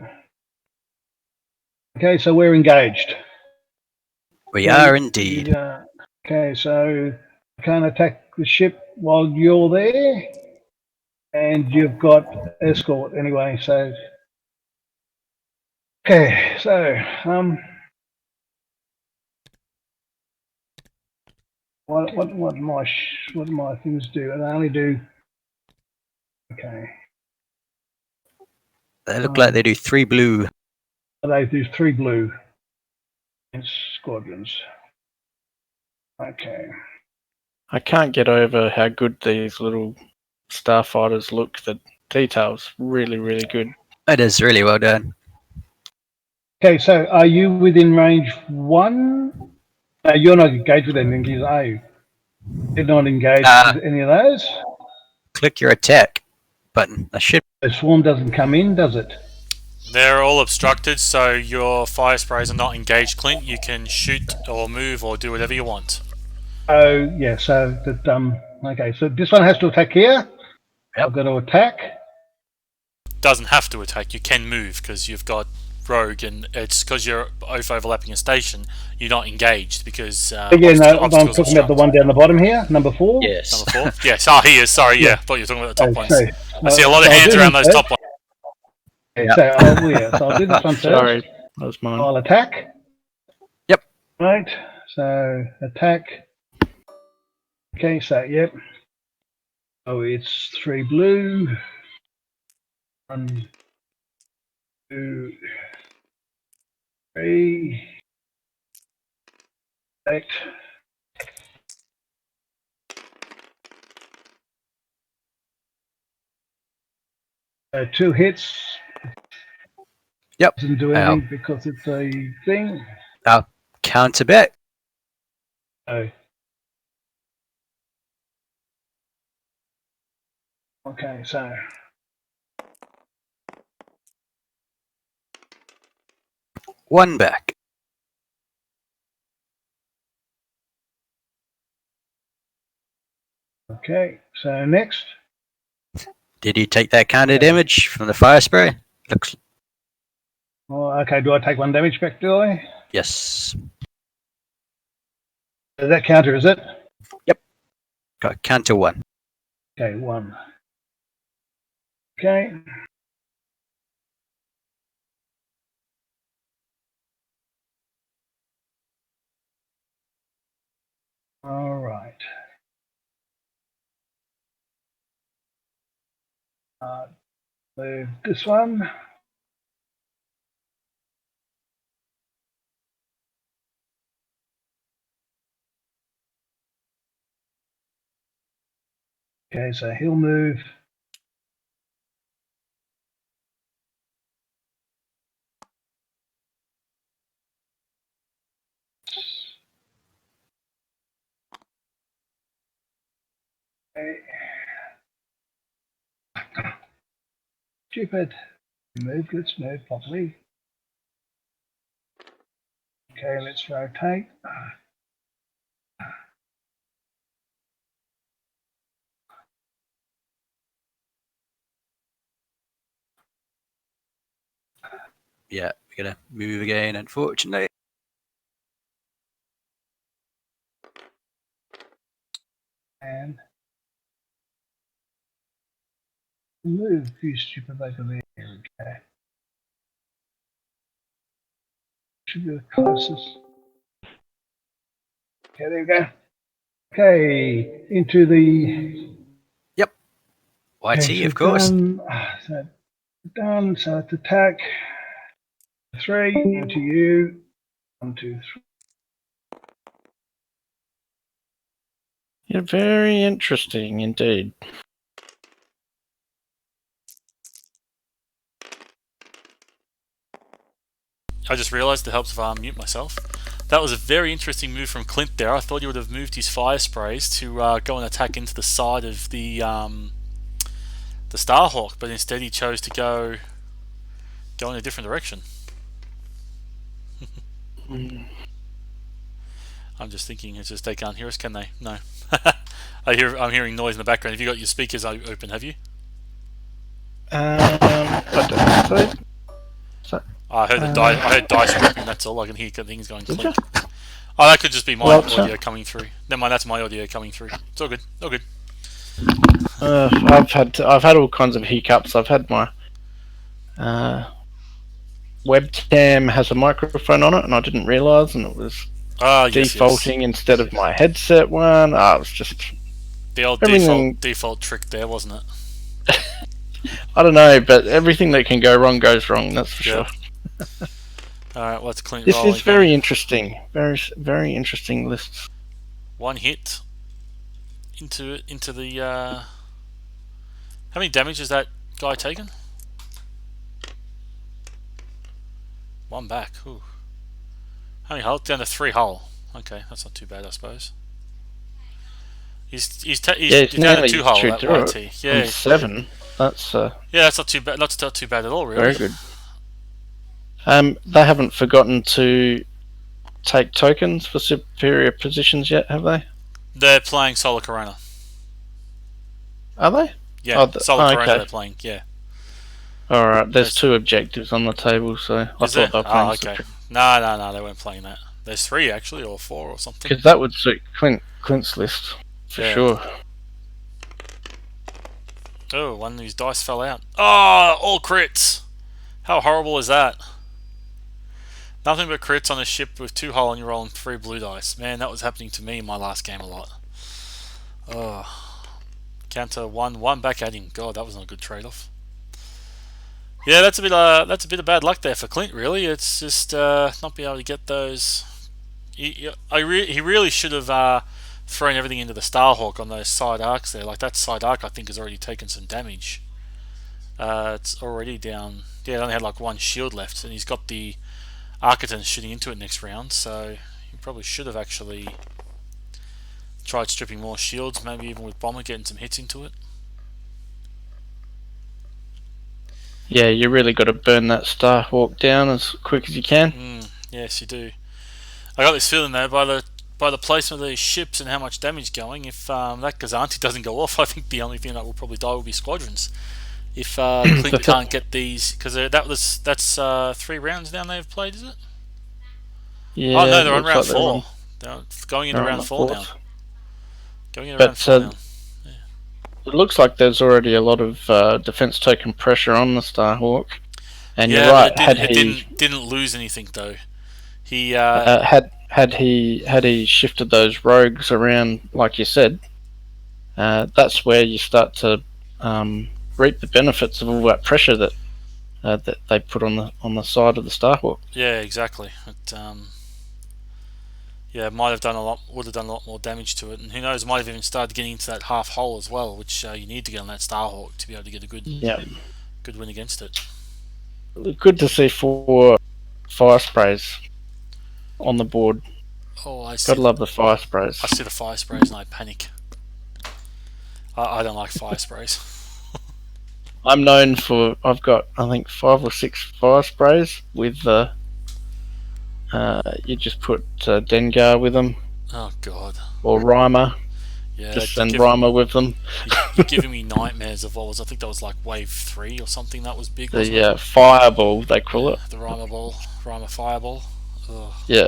Okay, so we're engaged. We are indeed. Okay, so I can't attack the ship while you're there, and you've got escort anyway. So, okay, so what my things do? They only do. Okay, They look like they do 3 blue. they do 3 blue. It's squadrons. Okay. I can't get over how good these little starfighters look. The details really, really good. It is really well done. Okay, so are you within range 1? No, you're not engaged with anything, are you? You're not engaged with any of those? Click your attack button. I should. The swarm doesn't come in, does it? They're all obstructed, so your fire sprays are not engaged, Clint. You can shoot or move or do whatever you want. Oh, yeah, so that, okay, so this one has to attack here. Yep. I've got to attack. Doesn't have to attack, you can move because you've got rogue, and it's because you're overlapping a station, you're not engaged because Again, no, I'm talking about the one down the bottom here, number 4. Yes. Number 4? Yes, oh, he is, sorry, yeah. I thought you were talking about the top ones. Okay, I see a lot of so I'll hands do around them those top ones. Okay, so I'll do this one first. Sorry, that was mine. I'll attack. Yep. Right, so attack. Okay, so yep. Oh, it's 3 blue. 1, 2, 3. Eight. So 2 hits. Yep. Doesn't do anything because it's a thing. Counter back. Oh. Okay, so 1 back. okay, so next. Did you take that counter damage from the fire spray? Looks. Oh, okay, do I take 1 damage back, do I? Yes. Is that counter, is it? Got counter 1. Okay, 1. Okay. All right. Move this one. Okay, so he'll move. Okay. Stupid. Move, let's move properly. Okay, let's rotate. Yeah, we're gonna move again, unfortunately. And move, you stupid over there. Okay. Should be the closest. Okay, there we go. Okay, into the. YT, Okay, so of course. Done. So it's attack. 3 into you. 1, 2, 3. Yeah, very interesting indeed. I just realised it helps if I unmute myself. That was a very interesting move from Clint there. I thought he would have moved his fire sprays to go and attack into the side of the Starhawk, but instead he chose to go in a different direction. I'm just thinking, it's just they can't hear us, can they? No. I'm hearing noise in the background. Have you got your speakers open? Have you? I don't think so. I heard I heard dice dropping. That's all I can hear. Things going Did clink. you? Oh, that could just be my Well, audio coming through. Never mind, that's my audio coming through. It's all good. All good. I've had all kinds of hiccups. I've had my webcam has a microphone on it, and I didn't realise, and it was defaulting instead of my headset one. It was just the old default trick there, wasn't it? I don't know, but everything that can go wrong goes wrong. That's for sure. All right, what's Clint This rolling? is very interesting. Very interesting lists. One hit into the. How many damage has that guy taken? One back. Ooh. How many hull? Down to 3 hull. Okay, that's not too bad, I suppose. He's down to 2 hull. That YT. Yeah, 7. That's yeah, that's not too bad. That's not too bad at all, really. Very good. They haven't forgotten to take tokens for superior positions yet, have they? They're playing Solar Corona. Are they? Yeah, Solar Corona they're playing. Yeah. All right. There's 2 objectives on the table, so I thought they were playing. Okay. No, they weren't playing that. There's 3 actually, or 4 or something. Because that would suit Clint's list for sure. Oh, one of these dice fell out. Oh, all crits. How horrible is that? Nothing but crits on a ship with 2 hull and you're rolling 3 blue dice. Man, that was happening to me in my last game a lot. Oh. Counter 1 back at him. God, that was not a good trade-off. Yeah, that's a bit of bad luck there for Clint, really. It's just not being able to get those. He really should have thrown everything into the Starhawk on those side arcs there. Like that side arc, I think, has already taken some damage. It's already down. Yeah, it only had like 1 shield left, and he's got the Architons shooting into it next round. So he probably should have actually tried stripping more shields, maybe even with Bomber getting some hits into it. Yeah, you really got to burn that Starhawk down as quick as you can. Yes, you do. I got this feeling though, by the placement of these ships and how much damage going, if that Gazanti doesn't go off, I think the only thing that will probably die will be Squadrons. If Clint can't get these, because that's 3 rounds now they've played, is it? Yeah. Oh no, they're on round 4. They're going into round 4 now. Going into round 4 now. It looks like there's already a lot of defense token pressure on the Starhawk, and you're right. It didn't lose anything though. He had he shifted those rogues around, like you said, that's where you start to reap the benefits of all that pressure that they put on the side of the Starhawk. Yeah, exactly. Yeah, would have done a lot more damage to it, and who knows, might have even started getting into that half hole as well, which you need to get on that Starhawk to be able to get a good win against it. Good to see 4 fire sprays on the board. Oh, Gotta love the fire sprays. I see the fire sprays and I panic. I don't like fire sprays. I'm known for, I've got I think 5 or 6 fire sprays with you just put Dengar with them. Oh god. Or Rhymer. Yeah, just send Rhymer with them. You're giving me nightmares of what was, I think that was like wave 3 or something that was big. The fireball they call it. The Rhymer fireball. Ugh. Yeah,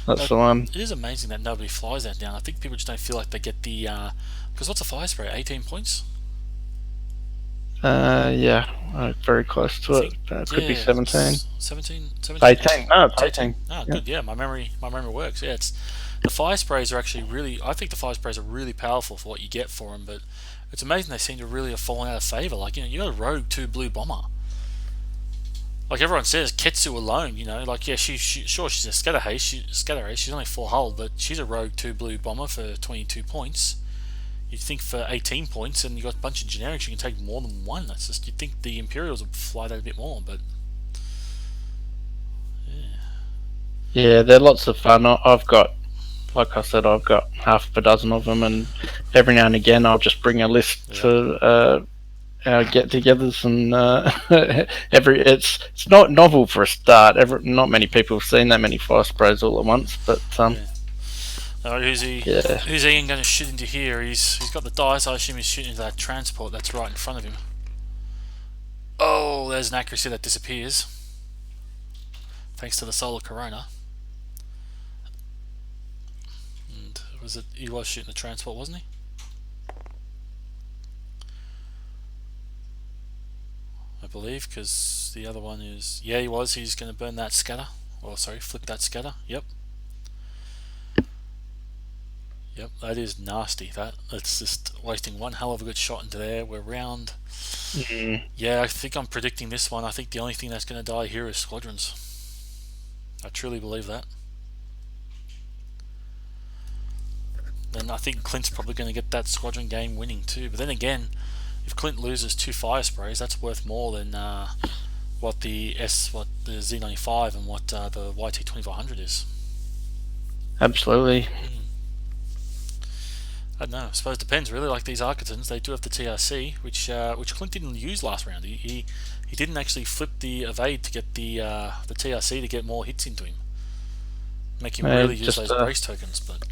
that's the one. It is amazing that nobody flies that down. I think people just don't feel like they get the because what's a fire spray? 18 points. Yeah, very close to it. Could be 17. 17. 18. No, it's 18. Oh, good. Yeah, my memory works. Yeah, it's the fire sprays are actually really. I think the fire sprays are really powerful for what you get for them, but it's amazing they seem to really have fallen out of favor. Like, you got a rogue 2 blue bomber. Like everyone says, Ketsu alone, like, yeah, she's a scatter haste. She's only 4 hull, but she's a rogue 2 blue bomber for 22 points. You'd think for 18 points, and you got a bunch of generics, you can take more than one. That's just, you'd think the Imperials would fly that a bit more, but yeah, they're lots of fun. I've got, like I said, I've got half a dozen of them, and every now and again I'll just bring a list to our get-togethers, and it's not novel for a start. Not many people have seen that many fire sprays all at once, but who's Iain going to shoot into here? He's got the dice. I assume he's shooting into that transport that's right in front of him. Oh, there's an accuracy that disappears thanks to the solar corona. And he was shooting the transport, wasn't he? I believe, because the other one is, yeah, he was. He's going to burn that scatter. Oh, sorry, flip that scatter. Yep, that is nasty. That's just wasting one hell of a good shot into there. We're round. Yeah, I think I'm predicting this one. I think the only thing that's going to die here is Squadrons. I truly believe that. Then I think Clint's probably going to get that Squadron game winning too. But then again, if Clint loses 2 fire sprays, that's worth more than what the Z95 and what the YT2500 is. Absolutely. I don't know. I suppose it depends really. Like these Architons, they do have the TRC, which Clint didn't use last round. He didn't actually flip the evade to get the TRC to get more hits into him, make him really use those brace tokens. But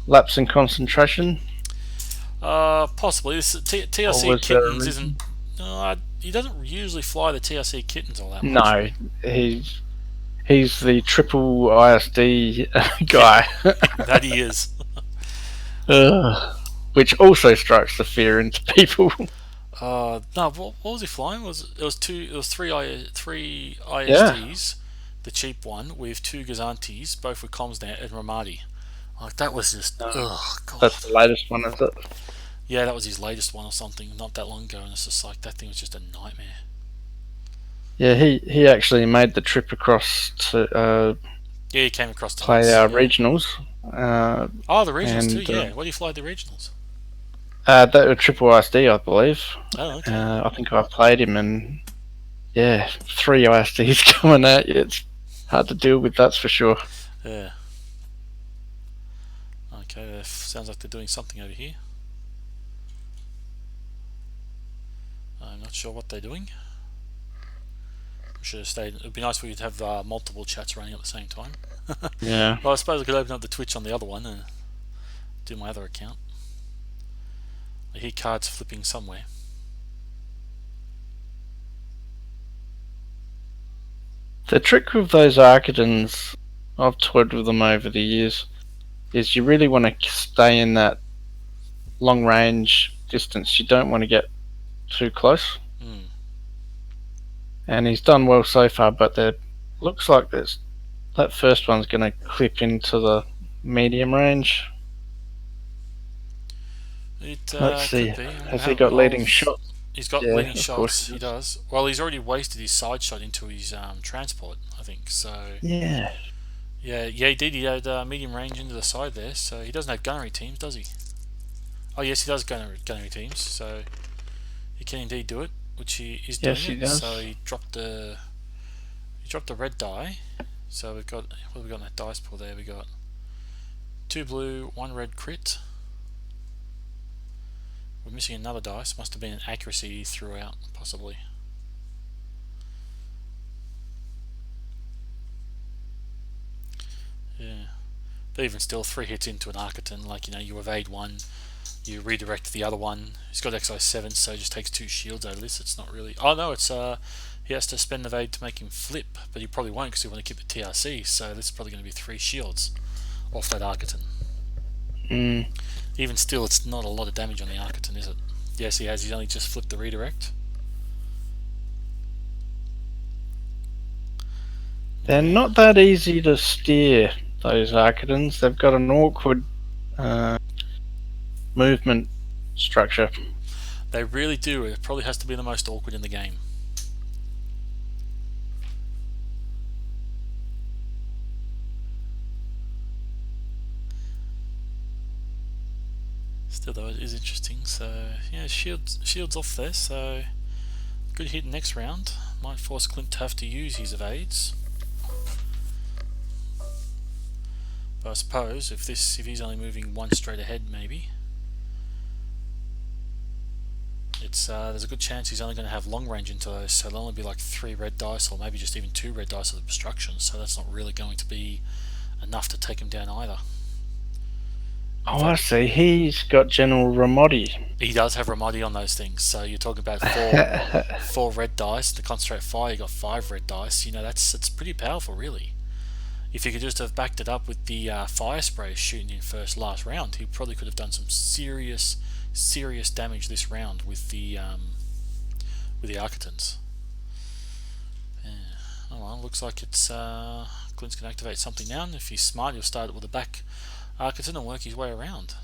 lapse in concentration. Possibly. This TRC kittens isn't. He doesn't usually fly the TRC kittens all that much. No, he's the triple ISD guy. That he is. Which also strikes the fear into people. No, what was he flying? It was 3 ISDs, the cheap one with 2 Gazantes, both with Comsnet and Ramadi. Like that was just God. That's the latest one, is it? Yeah, that was his latest one or something, not that long ago, and it's just like that thing was just a nightmare. Yeah, he actually made the trip across to he came across to play our regionals. The regionals too. Yeah, where do you fly the regionals? That were triple ISD, I believe. Oh, okay. I think I played him, and yeah, 3 ISDs coming at you. It's hard to deal with, that's for sure. Yeah. Okay, sounds like they're doing something over here. I'm not sure what they're doing. Should have stayed. It'd be nice if we could have multiple chats running at the same time. Yeah. Well, I suppose I could open up the Twitch on the other one and do my other account. I hear cards flipping somewhere. The trick with those Archidons, I've toyed with them over the years, is you really want to stay in that long range distance. You don't want to get too close. And he's done well so far, but there looks like that first one's going to clip into the medium range. Let's see. Has he got leading shots? He's got leading shots. He does. Well, he's already wasted his side shot into his transport, I think. So yeah. Yeah, he did. He had medium range into the side there, so he doesn't have gunnery teams, does he? Oh yes, he does gunnery teams, so he can indeed do it, which he is doing Yes, he it. does. So he dropped the red die. So we've got, what have we got in that dice pool there? We got 2 blue, 1 red crit. We're missing another dice. Must have been an accuracy he threw out, possibly. Yeah. But even still, 3 hits into an Architon, like, you know, you evade one, you redirect the other one. He's got XI 7, so he just takes 2 shields out of this. It's not really... Oh no, it's he has to spend evade to make him flip, but he probably won't because he want to keep the TRC, so this is probably going to be 3 shields off that Architon. Even still, it's not a lot of damage on the Architon, is it? Yes, he has. He's only just flipped the redirect. They're not that easy to steer, those Architons. They've got an awkward movement structure. They really do. It probably has to be the most awkward in the game. Still though, it is interesting. So yeah, shields off there, so good hit next round. Might force Clint to have to use his evades. But I suppose if he's only moving 1 straight ahead, maybe it's there's a good chance he's only going to have long range into those, so there'll only be like 3 red dice, or maybe just even 2 red dice of obstruction. So that's not really going to be enough to take him down either. Oh, I see. He's got General Ramodi. He does have Ramadi on those things, so you're talking about 4 red dice. To concentrate fire, you got 5 red dice. You know, it's pretty powerful, really. If you could just have backed it up with the fire spray shooting in last round, he probably could have done some serious damage this round with the Architons. Yeah. Oh well, looks like it's Clint's gonna activate something now, and if he's smart, he'll start it with a back Architon and work his way around.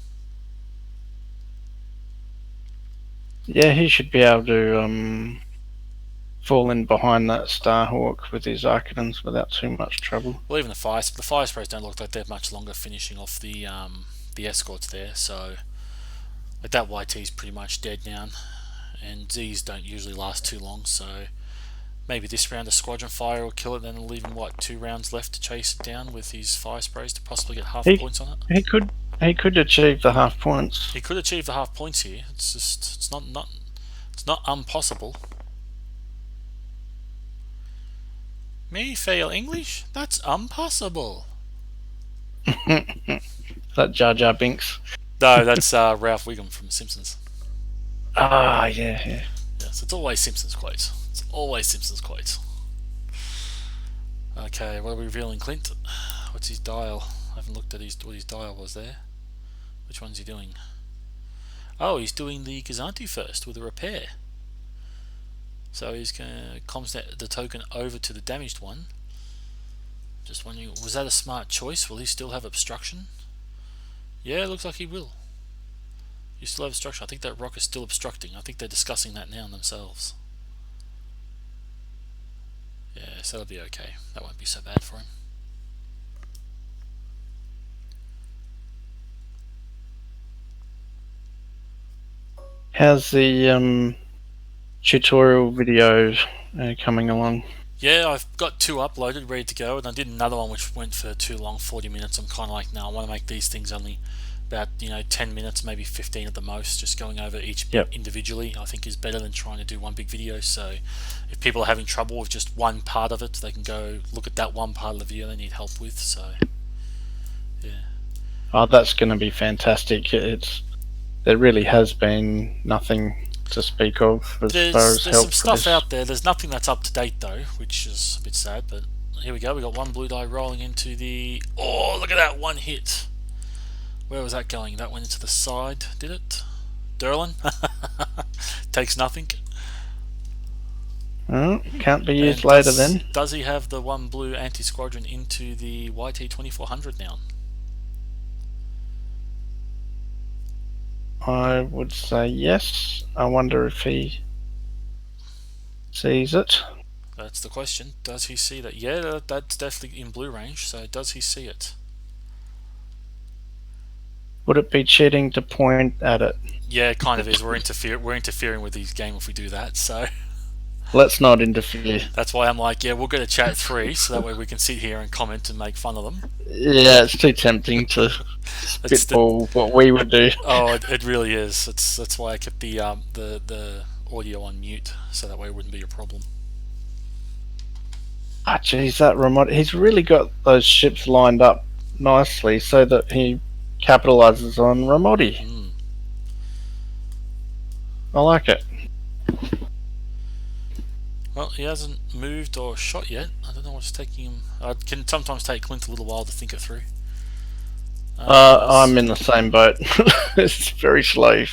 Yeah, he should be able to fall in behind that Starhawk with his Architons without too much trouble. Well, even the fire sprays don't look like they're much longer finishing off the escorts there, so like that YT's pretty much dead now, and Z's don't usually last too long, so maybe this round a squadron fire will kill it, then it'll leave him 2 rounds left to chase it down with his fire sprays to possibly get half the points on it. He could achieve the half points. He could achieve the half points here. It's not impossible. Me fail English? That's impossible. That Jar Jar Binks. No, that's Ralph Wiggum from Simpsons. Ah, yeah. Yes, it's always Simpsons quotes. It's always Simpsons quotes. Okay, what are we revealing, Clint? What's his dial? I haven't looked at what his dial was there. Which one's he doing? Oh, he's doing the Kazanti first with a repair. So he's going to comms the token over to the damaged one. Just wondering, was that a smart choice? Will he still have obstruction? Yeah, it looks like he will. You still have obstruction. I think that rock is still obstructing. I think they're discussing that now themselves. Yeah, so that'll be okay. That won't be so bad for him. How's the tutorial videos coming along? Yeah, I've got 2 uploaded, ready to go, and I did another one which went for too long, 40 minutes. I'm kind of like, no, I want to make these things only about 10 minutes, maybe 15 at the most. Just going over each bit individually, I think, is better than trying to do one big video. So if people are having trouble with just one part of it, they can go look at that one part of the video they need help with. So yeah. Oh, that's going to be fantastic. There really has been nothing to speak of as far as there's help some for stuff this. out there. There's nothing that's up to date though, which is a bit sad. But here we go. We got 1 blue die rolling into the. Oh, look at that 1 hit. Where was that going? That went into the side, did it? Derlin takes nothing. Oh, can't be used later then. Does he have the 1 blue anti-squadron into the YT 2400 now? I would say yes. I wonder if he sees it. That's the question. Does he see that? Yeah, that's definitely in blue range. So does he see it? Would it be cheating to point at it? Yeah, it kind of is. We're interfering with his game if we do that. So Let's not interfere. that's why I'm like, yeah, we'll go to chat 3, so that way we can sit here and comment and make fun of them. Yeah, it's too tempting to spitball what we would do. Oh, it really is. That's why I kept the audio on mute, so that way it wouldn't be a problem. Ah, geez, that remote. He's really got those ships lined up nicely so that he capitalizes on Ramadi. Mm. I like it. Well, he hasn't moved or shot yet. I don't know what's taking him. It can sometimes take Clint a little while to think it through. I'm in the same boat. It's a very slow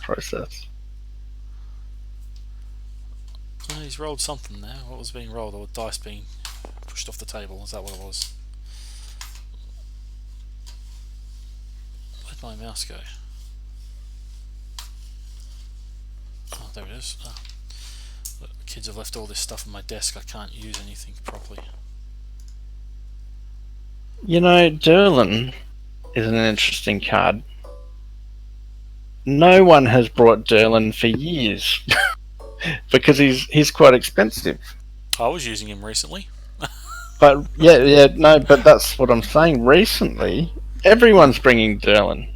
process. He's rolled something there. What was being rolled? Or dice being pushed off the table? Is that what it was? Where'd my mouse go? Oh, there it is. Oh. The kids have left all this stuff on my desk. I can't use anything properly. You know, Derlin is an interesting card. No one has brought Derlin for years because he's quite expensive. I was using him recently. But but that's what I'm saying. Recently, everyone's bringing Derlin,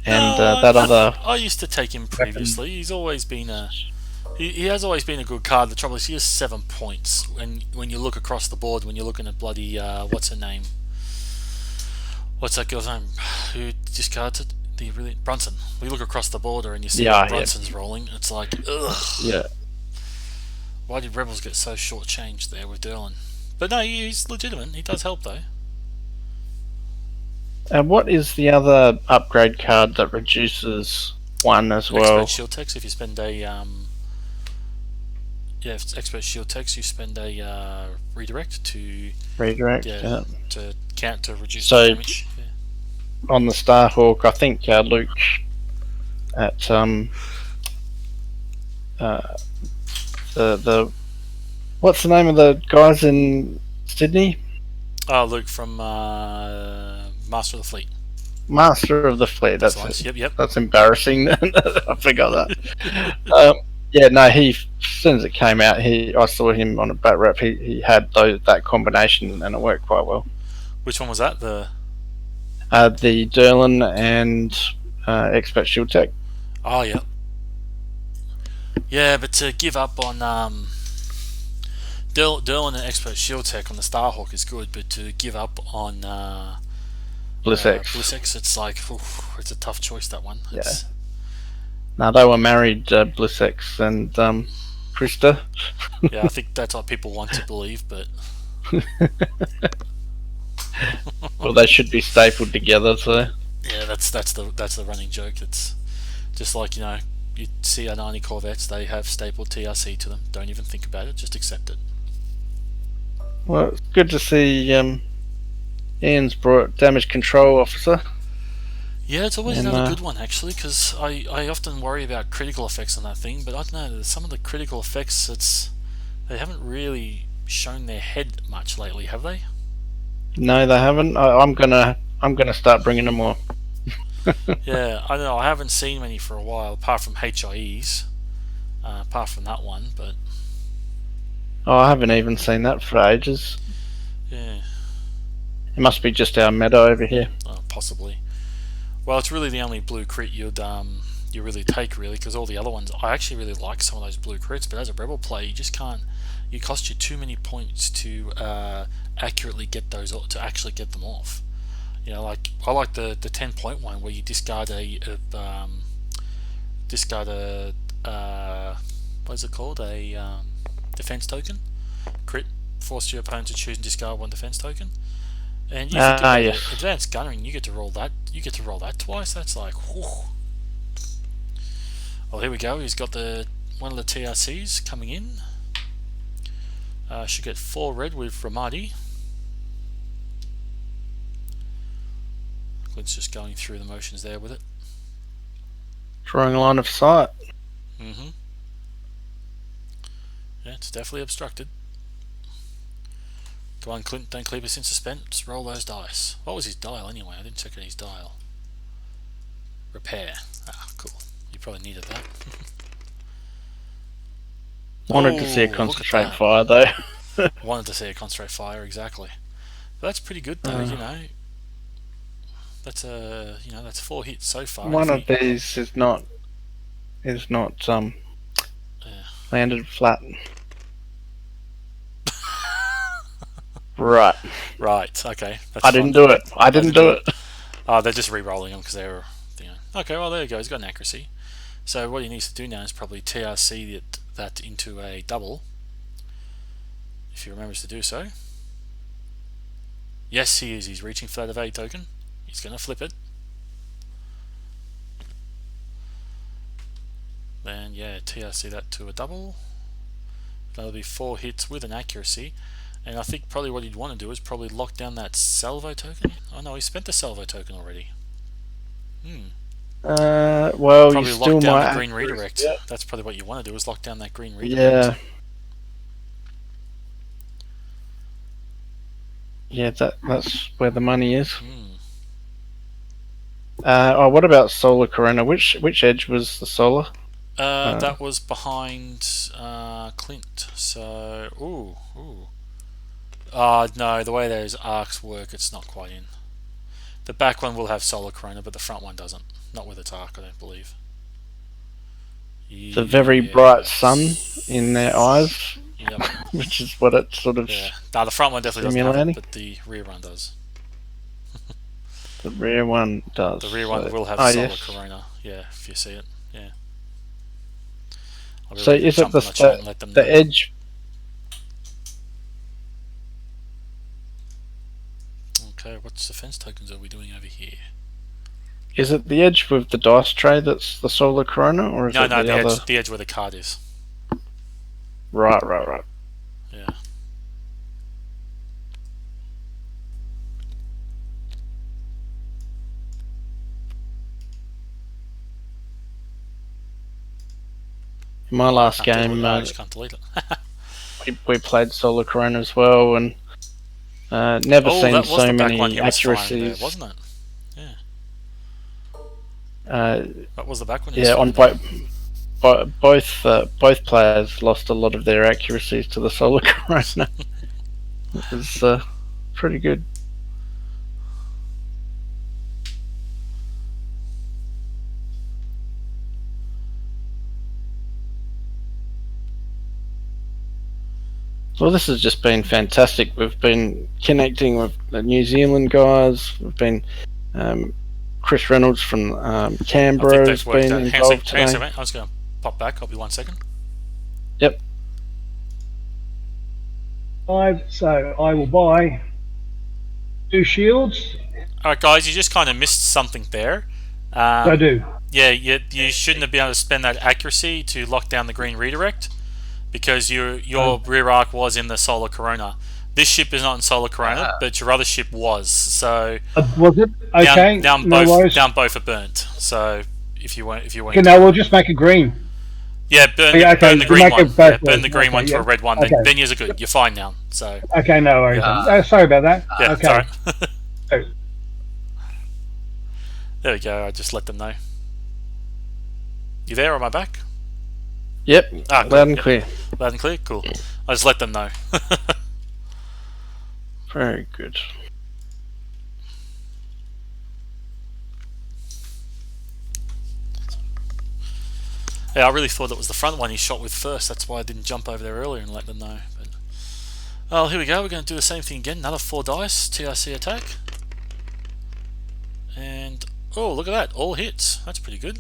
and that other. I used to take him previously. He's always been he has always been a good card. The trouble is he has 7 points. When you look across the board, when you're looking at bloody what's her name? What's that girl's name? Who discards it? The really Brunson. We look across the border and you see Brunson's rolling. It's like, ugh. Yeah. Why did Rebels get so shortchanged there with Derlin? But no, he's legitimate. He does help though. And what is the other upgrade card that reduces 1 as well? Expert Shield Text. If you spend a if it's Expert Shield Text, you spend a redirect to to count to reduce the damage. Yeah. On the Starhawk, I think Luke at the what's the name of the guys in Sydney? Oh, Luke from Master of the Fleet. Master of the Fleet. That's nice. Yep. That's embarrassing. I forgot that. Yeah, no. As soon as it came out, I saw him on a bat rep. He had that combination, and it worked quite well. Which one was that? The Derlin and Expert Shield Tech. Oh yeah. Yeah, but to give up on Derlin and Expert Shield Tech on the Starhawk is good, but to give up on Bliss-X, it's like, it's a tough choice, that one. Yeah. Now they were married, Bliss-X and Krista. Yeah, I think that's what people want to believe, but well, they should be stapled together, so yeah, that's the running joke. It's just like, you see our 90 Corvettes, they have stapled TRC to them. Don't even think about it, just accept it. Well, it's good to see Iain's brought Damage Control Officer. Yeah, it's always another good one, actually, because I often worry about critical effects on that thing, but I don't know, some of the critical effects, they haven't really shown their head much lately, have they? No, they haven't. I'm gonna start bringing them more. Yeah, I don't know. I haven't seen many for a while, apart from HIEs, apart from that one. But I haven't even seen that for ages. Yeah, it must be just our meta over here. Possibly. Well, it's really the only blue crit you really take, really, because all the other ones, I actually really like some of those blue crits, but as a rebel player, you just can't. It costs you too many points to accurately get those, to actually get them off. Like I like the 10-point one where you discard a what is it called, a defense token, crit, force your opponent to choose and discard 1 defense token, and you yes. Advanced gunnery, you get to roll that. You get to roll that twice. That's like, whew. Well, here we go. He's got one of the TRCs coming in. Should get 4 red with Ramadi. Clint's just going through the motions there with it. Drawing a line of sight. Yeah, it's definitely obstructed. Go on, Clint, don't keep us in suspense. Roll those dice. What was his dial anyway? I didn't check out his dial. Repair. Ah, cool. You probably needed that. Wanted to see a look at concentrate that. fire though. Wanted to see a concentrate fire, exactly. But that's pretty good though, you know. That's that's 4 hits so far. One of these is not landed flat. Right. Right. Okay. That's I didn't do it. I didn't do it. Oh, they're just re-rolling them because they were. Okay. Well, there you go. He's got an accuracy. So what he needs to do now is probably TRC that into a double, if he remembers to do so. Yes, he is. He's reaching for that evade token. He's going to flip it. Then yeah, TRC that to a double. That'll be 4 hits with an accuracy. And I think probably what he'd want to do is probably lock down that salvo token. Oh no, he spent the salvo token already. Well, Probably you still lock down might the green redirect. Yeah. That's probably what you want to do, is lock down that green redirect. Yeah. Yeah, that's where the money is. What about Solar Corona? Which edge was the Solar? That was behind Clint. So, no, the way those arcs work, it's not quite in. The back one will have Solar Corona, but the front one doesn't. Not with its arc, I don't believe. The very bright sun in their eyes, Yep. which is what it sort of. Yeah. No, the front one definitely doesn't have Stimulating. it, but the rear one does. The rear one does. The rear one will have Solar Corona. Yeah, if you see it. Yeah. I'll be So ready to is it jump on the chat and let them the know. edge? Okay, what's defense tokens are we doing over here? Is it the edge with the dice tray that's the Solar Corona, or is No, it the other? the edge where the card is. Right. Yeah. In my last game, I just can't delete it. we played Solar Corona as well, and never seen that was so the back many one you was flying accuracies. there, wasn't it? That was the back one. Yeah, on both players lost a lot of their accuracies to the Solar Corona. It was pretty good. Well, this has just been fantastic. We've been connecting with the New Zealand guys. We've been Chris Reynolds from Canberra has been involved today. Hang on, mate. I was going to pop back. I'll be 1 second. Yep. 5, so I will buy 2 shields. Alright, guys, you just kind of missed something there. I do. Yeah, you shouldn't have been able to spend that accuracy to lock down the green redirect, because your rear arc was in the Solar Corona. This ship is not in Solar Corona, but your other ship was. So Was it? Okay. down no worries. both are burnt. So if you weren't, Okay, now we'll just make it green. yeah, burn Yeah, burn the so green make one. it both Yeah, burn ways. the green Okay, one to yeah. a red one. Okay. Then yours are good. You're fine now. So Okay, no worries. Yeah. Sorry about that. yeah, okay. it's alright. There we go. I just let them know. You there? Or am I back? Yep. Ah, Loud and clear. Loud and clear. Cool. I just let them know. Very good. Yeah, I really thought it was the front one he shot with first. That's why I didn't jump over there earlier and let them know. But well, here we go. We're going to do the same thing again. Another 4 dice TRC attack. And oh, look at that! All hits. That's pretty good.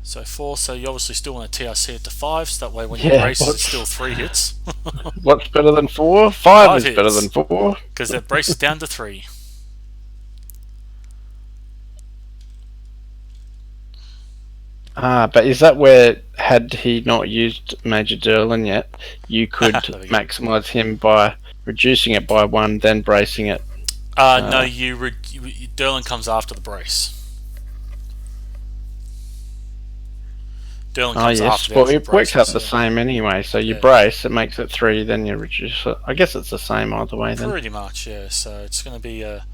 So 4. So you obviously still want to TRC it to 5. So that way, when you brace, it's still 3 hits. What's better than 4? 5 is hits. better than 4. Because that braces down to 3. But is that where, had he not used Major Derlin yet, you could There we go. maximise him by reducing it by 1, then bracing it? No, Derlin comes after the brace. Berlin Oh comes yes, after the well actual it works out braces, the yeah. same anyway. So you Yeah. brace, it makes it 3, then you reduce it. I guess it's the same either way then. Pretty much, yeah. So it's going to be a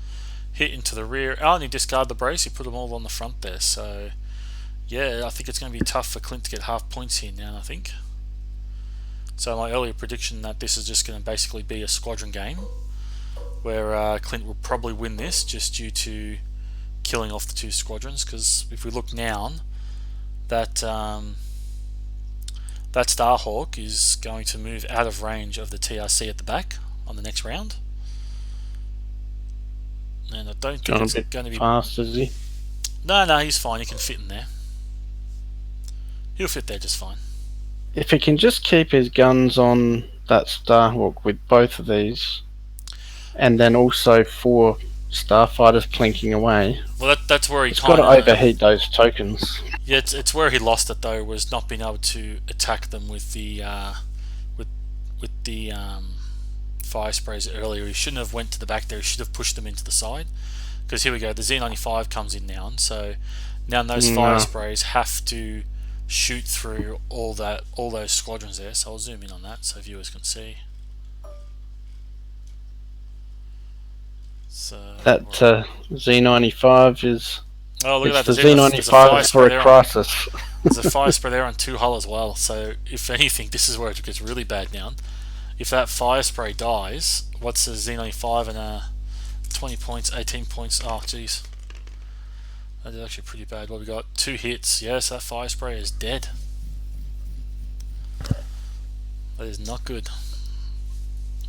hit into the rear. Oh, and you discard the brace, you put them all on the front there. So yeah, I think it's going to be tough for Clint to get half points here now, I think. So my earlier prediction that this is just going to basically be a squadron game, where Clint will probably win this just due to killing off the 2 squadrons. Because if we look now, that that Starhawk is going to move out of range of the TRC at the back on the next round, and I don't think it's going to be fast, is he? No, he's fine. He can fit in there. He'll fit there just fine. If he can just keep his guns on that Starhawk with both of these, and then also 4 starfighters plinking away. Well, that's where he He's got to overheat those tokens. Yeah, it's where he lost it though, was not being able to attack them with the with the fire sprays earlier. He shouldn't have went to the back there. He should have pushed them into the side. Because here we go, the Z95 comes in now, so now those fire sprays have to shoot through all those squadrons there. So I'll zoom in on that so viewers can see. So that Z95 is. Oh, look at that! The Z95 is for a crisis. There's a fire spray there on 2 hull as well. So if anything, this is where it gets really bad now. If that fire spray dies, what's the Z95 and 20 points, 18 points? Oh, jeez. That is actually pretty bad. What we got? 2 hits. Yes, that fire spray is dead. That is not good.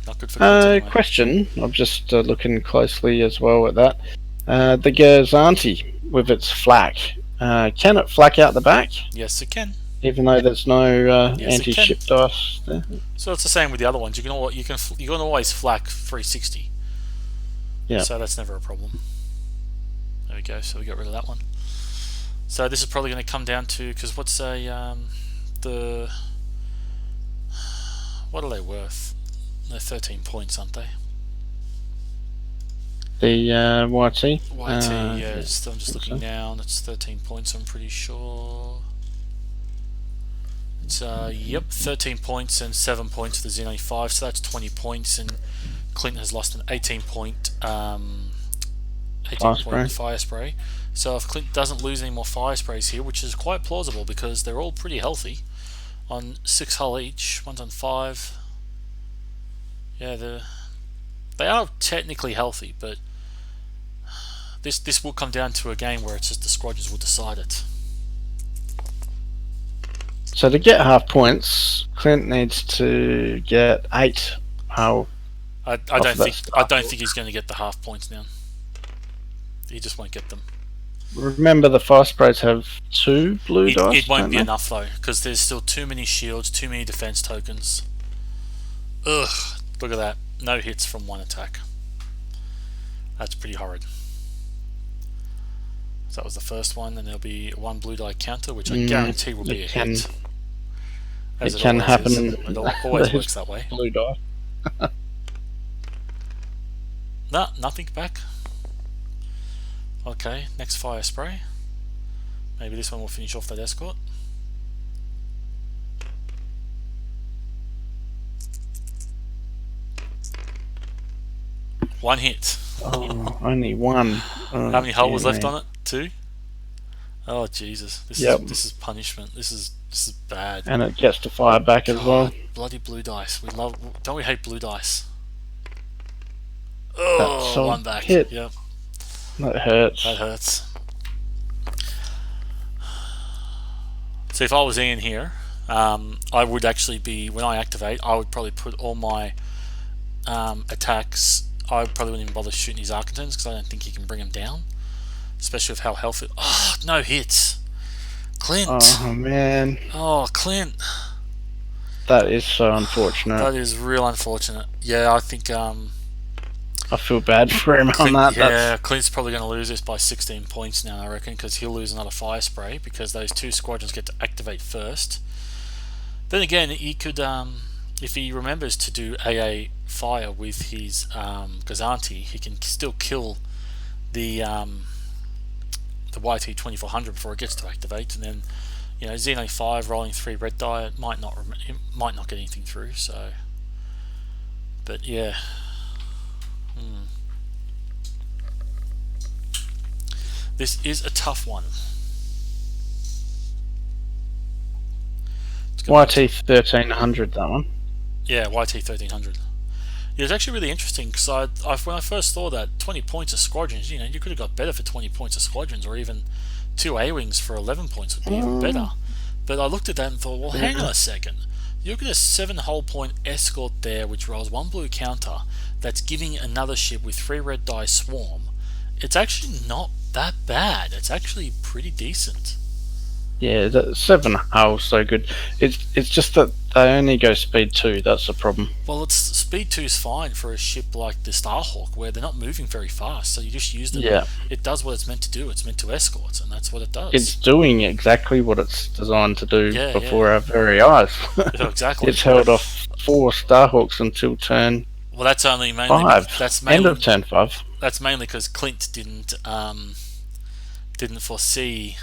Not good for anyway. Question. I'm just looking closely as well at that. The Gerzanti with its flak. Can it flak out the back? Yes, it can. Even though there's no Yes, anti-ship dice there. So it's the same with the other ones. You can always flak 360. Yeah. So that's never a problem. There we go. So we got rid of that one. So this is probably going to come down to, because what's what are they worth? They're 13 points, aren't they? The YT. YT, yeah. I'm just looking now, and it's 13 points. I'm pretty sure. It's yep, 13 points and 7 points for the Z95. So that's 20 points, and Clint has lost an 18 point fire spray. So if Clint doesn't lose any more fire sprays here, which is quite plausible because they're all pretty healthy, on 6 hull each, one's on 5. Yeah, they are technically healthy, but this will come down to a game where it's just the squadrons will decide it. So to get half points, Clint needs to get 8 hull. I don't think he's going to get the half points now. He just won't get them. Remember, the fire sprays have 2 blue dice. It won't be enough though, because there's still too many shields, too many defense tokens. Ugh, look at that. No hits from 1 attack. That's pretty horrid. So that was the first one, and there'll be 1 blue die counter, which I guarantee will be a hit. It can happen. It always works that way. Blue die. No, nothing back. Okay, next fire spray. Maybe this one will finish off that escort. One hit. Oh, only 1. Oh, how many hull was left on it? 2? Oh Jesus! This is punishment. This is bad. And it gets to fire back as well. Bloody blue dice. Don't we hate blue dice? Oh, so 1 back. hit. Yep. That hurts. That hurts. So if I was Iain here, I would actually be, when I activate, I would probably put all my attacks. I probably wouldn't even bother shooting his Architects because I don't think he can bring them down, especially with how healthy. Oh, no hits. Clint. Oh man. Oh, Clint. That is so unfortunate. That is real unfortunate. Yeah, I think I feel bad for him on that. Yeah, Clint's probably going to lose this by 16 points now, I reckon, because he'll lose another fire spray because those 2 squadrons get to activate first. Then again, he could, if he remembers to do AA fire with his Gazanti, he can still kill the YT 2400 before it gets to activate, and then you know, Xeno 5 rolling 3 red die, it might not get anything through. So, but yeah. This is a tough one. YT 1300, that one. Yeah, YT 1300. Yeah, it's actually really interesting because when I first saw that 20 points of Squadrons, you know, you could have got better for 20 points of Squadrons, or even 2 A-Wings for 11 points would be even better. But I looked at that and thought, well, hang on a second. You look at a 7 hull point escort there, which rolls 1 blue counter, that's giving another ship with 3 red die swarm. It's actually not that bad. It's actually pretty decent. Yeah, the 7 hull so good. It's just that they only go speed 2. That's the problem. Well, it's speed 2 is fine for a ship like the Starhawk, where they're not moving very fast, so you just use them. Yeah. It does what it's meant to do. It's meant to escort, and that's what it does. It's doing exactly what it's designed to do before our very eyes. Yeah, exactly. It's held off 4 Starhawks until turn. Well, that's only mainly 5. That's mainly, end of turn 5. That's mainly because Clint didn't foresee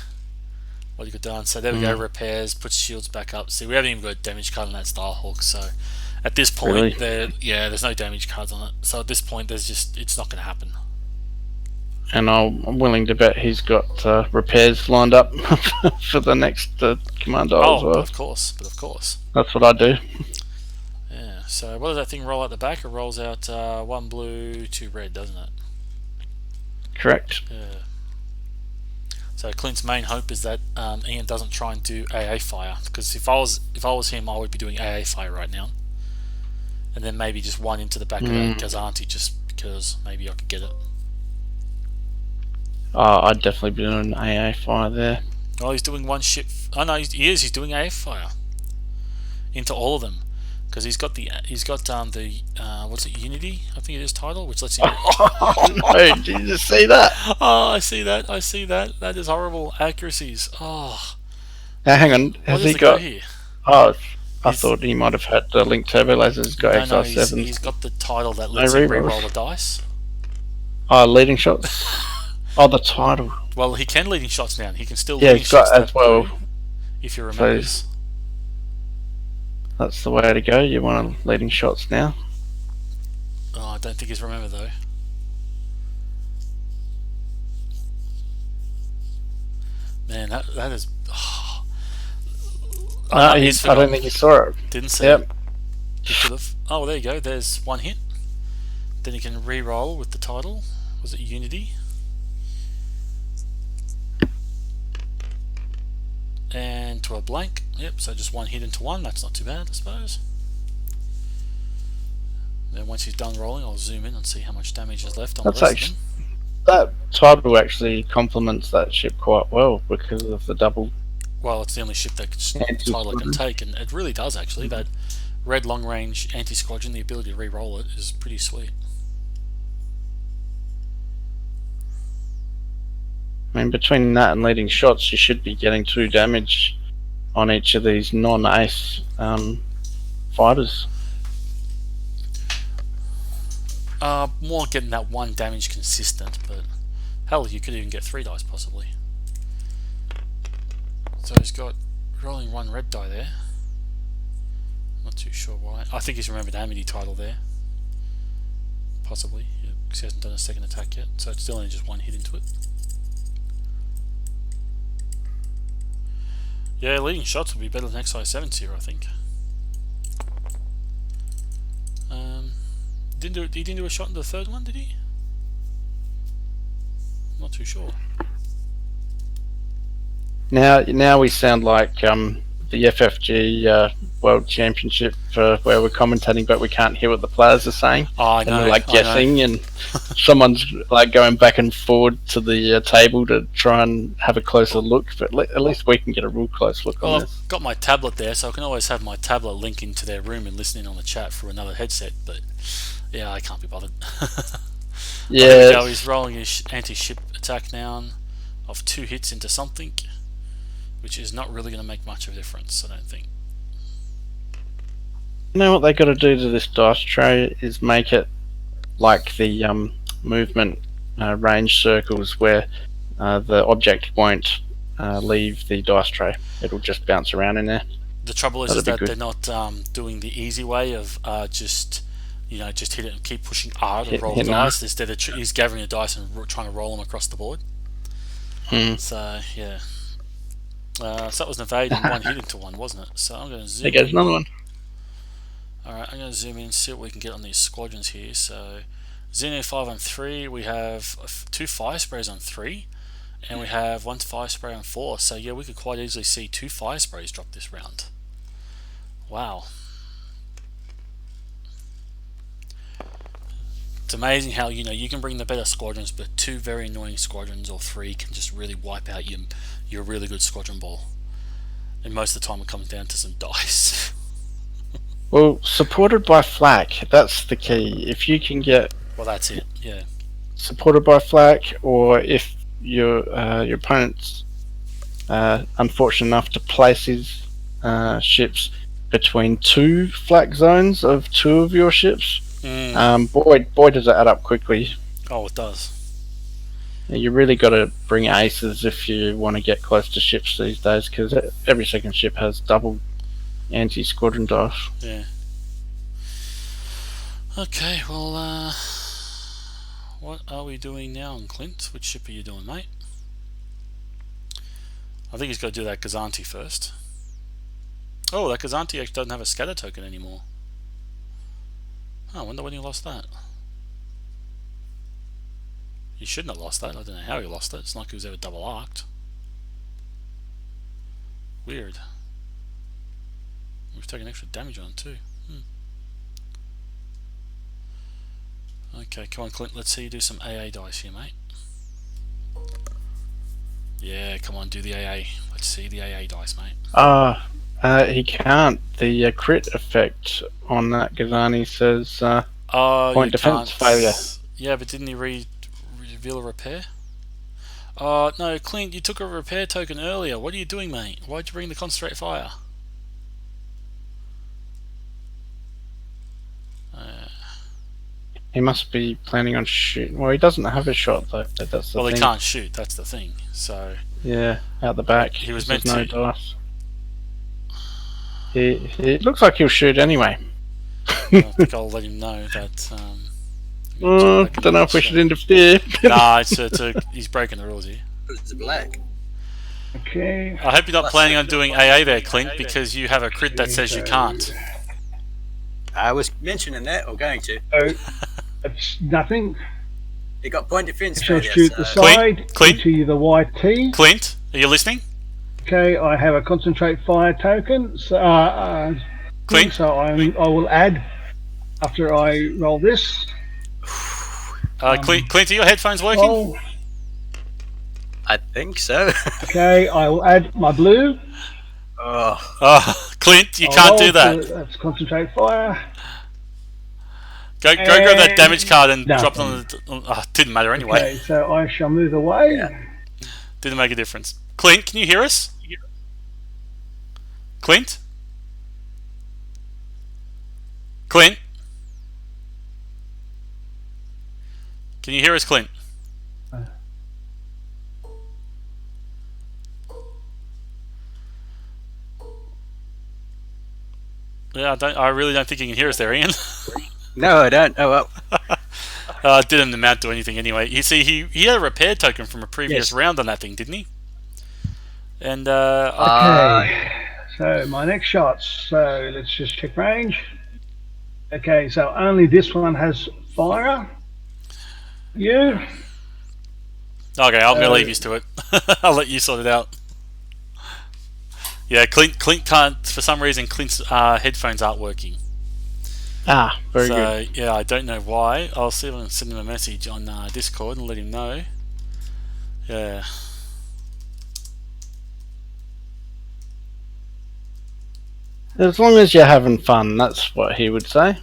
what he could do. So there we go. Repairs, puts shields back up. See, we haven't even got a damage card on that Starhawk. So at this point, there's no damage cards on it. So at this point, it's not going to happen. And I'm willing to bet he's got repairs lined up for the next command dial as well. Of course. That's what I do. Yeah. So what does that thing roll out the back? It rolls out 1 blue, 2 red, doesn't it? Correct. Yeah. So Clint's main hope is that Iain doesn't try and do AA fire, because if I was him, I would be doing AA fire right now, and then maybe just 1 into the back of that Gazanti, just because maybe I could get it. I'd definitely be doing AA fire there. Oh, he's doing 1 ship. Oh no, he's doing AA fire into all of them, because he's got the what's it, Unity? I think it is title, which lets him. Oh no! Did you just see that? Oh, I see that. That is horrible accuracies. Oh. Now hang on. Has he got? Here? Oh, I thought he might have had the Link Turbo Lasers. He's got XR7. He's got the title that lets him re-roll the dice. Oh, leading shots. Oh, the title. Well, he can leading shots now. He can still. Yeah, he's got as well. If you remember. So that's the way to go. You want leading shots now. Oh, I don't think he's remembered though. Man, that is. Oh. I don't think he saw it. Didn't see it. He could have. Oh, well, there you go. There's 1 hit. Then he can re-roll with the title. Was it Unity? And to a blank. Yep, so just 1 hit into 1. That's not too bad, I suppose. Then once he's done rolling, I'll zoom in and see how much damage is left on the rest of them. That title actually complements that ship quite well because of the double. Well, it's the only ship that title it can take, and it really does actually. That red long range anti-squadron, the ability to re-roll it is pretty sweet. I mean, between that and leading shots, you should be getting 2 damage on each of these non-ace fighters. More getting that 1 damage consistent, but hell, you could even get 3 dice possibly. So he's got rolling 1 red die there. Not too sure why. I think he's remembered Amity title there. Possibly, because he hasn't done a second attack yet, so it's still only just 1 hit into it. Yeah, leading shots would be better than XI7s here, I think. He didn't do a shot in the 3rd one, did he? Not too sure. Now we sound like the FFG World Championship where we're commentating, but we can't hear what the players are saying. Oh, I know. And we're like guessing, and someone's like going back and forward to the table to try and have a closer look. But at least we can get a real close look on this. I've got my tablet there, so I can always have my tablet link into their room and listen in on the chat through another headset. But yeah, I can't be bothered. Yeah. There we go. He's rolling his anti-ship attack now of 2 hits into something, which is not really going to make much of a difference, I don't think. You know what they got to do to this dice tray is make it like the movement range circles where the object won't leave the dice tray. It'll just bounce around in there. The trouble is That'd be that good. they're not doing the easy way of just hit it and keep pushing R to roll the hit R. dice. Instead of he's gathering the dice and trying to roll them across the board. So yeah. So that was an evade and one hit into one, wasn't it? So I'm going to zoom There goes in. another one. Alright, I'm going to zoom in and see what we can get on these squadrons here. So, Xeno 5 on 3, we have 2 fire sprays on 3, and we have 1 fire spray on 4. So yeah, we could quite easily see 2 fire sprays drop this round. Wow. It's amazing how, you can bring the better squadrons, but 2 very annoying squadrons or 3 can just really wipe out your really good squadron ball. And most of the time it comes down to some dice. Well, supported by flak, that's the key. If you can get Well, that's it, yeah. supported by flak, or if your opponent's unfortunate enough to place his ships between 2 flak zones of 2 of your ships, boy does it add up quickly. Oh, it does. You really got to bring aces if you want to get close to ships these days, because every second ship has double anti-squadron dice. Yeah. Okay, well, what are we doing now on Clint? Which ship are you doing, mate? I think he's got to do that Gazanti first. Oh, that Gazanti actually doesn't have a scatter token anymore. Oh, I wonder when he lost that. He shouldn't have lost that. I don't know how he lost it. It's not like he was ever double arced. Weird. We've taken extra damage on it too. Okay, come on Clint, let's see you do some AA dice here, mate. Yeah, come on, do the AA. Let's see the AA dice, mate. He can't. The crit effect on that Gazani says point defense failure. Yeah, but didn't he reveal a repair? No, Clint, you took a repair token earlier. What are you doing, mate? Why'd you bring the concentrate fire? He must be planning on shooting. Well, he doesn't have a shot though. That's the thing. He can't shoot. That's the thing. So yeah, out the back. He was There's meant no dice. It looks like he'll shoot anyway. I think I'll let him know that. Don't know if we should interfere. Nah, he's breaking the rules here. It's black. Okay. I hope you're not planning on doing AA there, Clint, because you have a crit that says you can't. I was mentioning that, or going to. So it's nothing. You got point defense Shall failure. shoot the side Clint? into the YT. Clint, are you listening? Okay, I have a concentrate fire token. So, Clint? So I will add after I roll this. Clint, are your headphones working? Roll. I think so. Okay, I will add my blue. Clint, you I'll can't roll, do that. so that's concentrate fire. Go grab that damage card and Nothing. drop it on the... didn't matter anyway. Okay, so I shall move away. Yeah. Didn't make a difference. Clint, can you hear us? Clint? Clint? Can you hear us, Clint? Yeah, I really don't think you can hear us there, Ian. No, I don't. Oh well. Didn't amount to anything anyway. You see, he had a repair token from a previous round on that thing, didn't he? And Okay, so my next shots. So let's just check range. Okay, so only this one has fire. You. okay, I'm gonna leave you to it. I'll let you sort it out. Yeah, Clint can't, for some reason. Clint's headphones aren't working. Very good. So yeah, I don't know why. I'll see if I can send him a message on Discord and let him know. Yeah. As long as you're having fun, that's what he would say.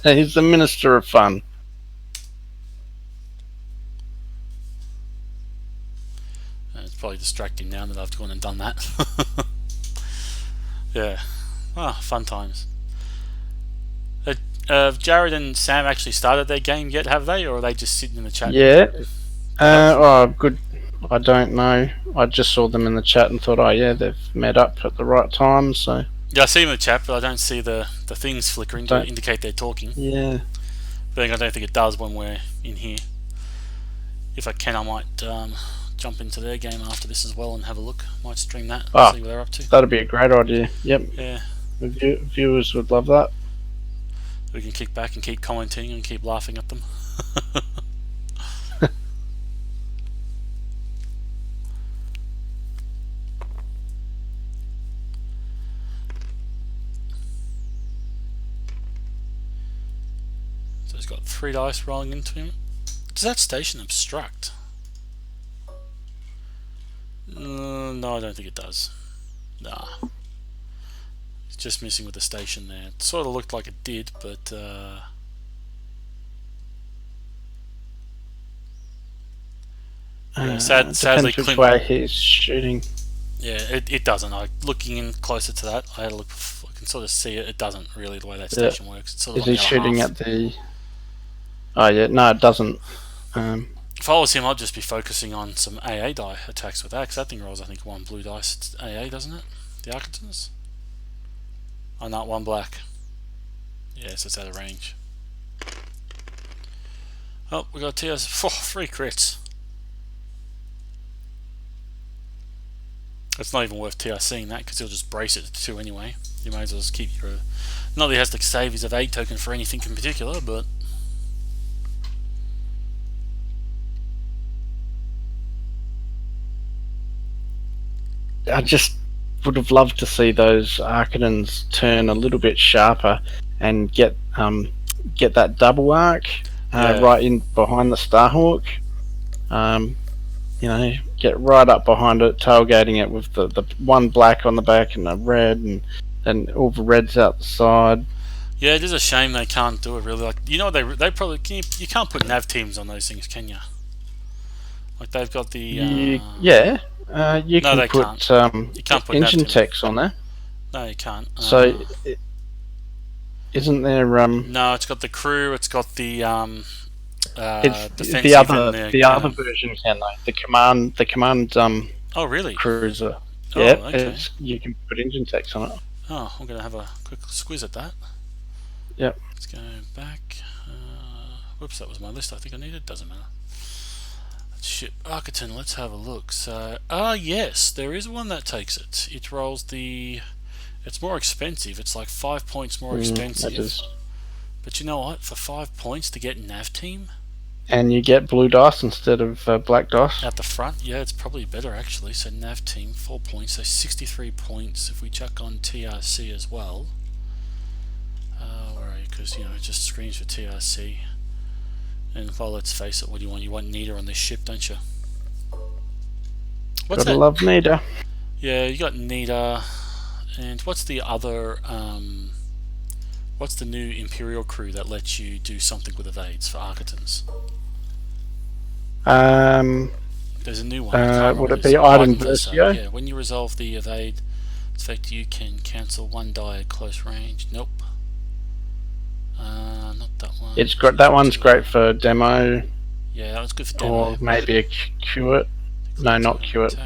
He's the minister of fun. It's probably distracting now that I've gone and done that. Yeah. Fun times. Have Jared and Sam actually started their game yet, have they? Or are they just sitting in the chat? Yeah. Good I don't know. I just saw them in the chat and thought, oh yeah, they've met up at the right time. So Yeah, I see them in the chat, but I don't see the things flickering to indicate they're talking. yeah. But I don't think it does when we're in here. If I can, I might jump into their game after this as well and have a look. Might stream that, see what they're up to. That'd be a great idea. Yep. Yeah. The viewers would love that. We can kick back and keep commenting and keep laughing at them. So he's got 3 dice rolling into him. Does that station obstruct? No, I don't think it does. Nah. It's just missing with the station there. It sort of looked like it did, but yeah, sadly, which Clint. way he's shooting. Yeah, it doesn't. Looking in closer to that, I had a look. I can sort of see it. It doesn't really the way that station works. It's sort of Is he shooting half. at the? Oh yeah, no, it doesn't. If I was him, I'd just be focusing on some AA die attacks with that, because that thing rolls, I think, 1 blue dice. It's AA, doesn't it? The Architons? Oh, not 1 black. Yes, it's out of range. Oh, we got TS. 3 crits. It's not even worth TRCing that, because he'll just brace it to 2 anyway. You may as well just keep your... Not that he has to save his evade token for anything in particular, but... I just would have loved to see those Architons turn a little bit sharper and get that double arc right in behind the Starhawk. You know, get right up behind it, tailgating it with the 1 black on the back and a red, and all the reds out the side. Yeah, it is a shame they can't do it really. Like, you know, they probably you can't put nav teams on those things, can you? Like they've got the you no, can they put you can't put engine nav teams. techs on there. No, you can't. So isn't there No, it's got the crew. It's got the it's defensive the other and the other version, can they? The command oh really? cruiser. Oh, Yeah, okay. you can put engine techs on it. Oh, I'm gonna have a quick squiz at that. Yep. Let's go back. Whoops, that was my list. I think I needed. Doesn't matter. Ship Architon. Let's have a look. So, yes, there is one that takes it. It rolls the. It's more expensive. It's like 5 points more expensive. That is. But you know what? For 5 points to get nav team And you get blue dice instead of black dice. at the front, yeah, it's probably better actually. So nav team 4 points, so 63 points. If we chuck on TRC as well, where are you? Because you know it just screams for TRC. And well, let's face it, what do you want? You want Nita on this ship, don't you? What's Gotta that? love Nita. Yeah, you got Nita, and what's the other? What's the new Imperial crew that lets you do something with evades for Architons? There's a new one. I can't Would remember it be Iden Versio? Yeah, when you resolve the evade effect, you can cancel 1 die at close range. Nope. Not that one. It's great. That one's great for demo, Yeah, that was good for demo. or maybe a Qt. No, not Qt.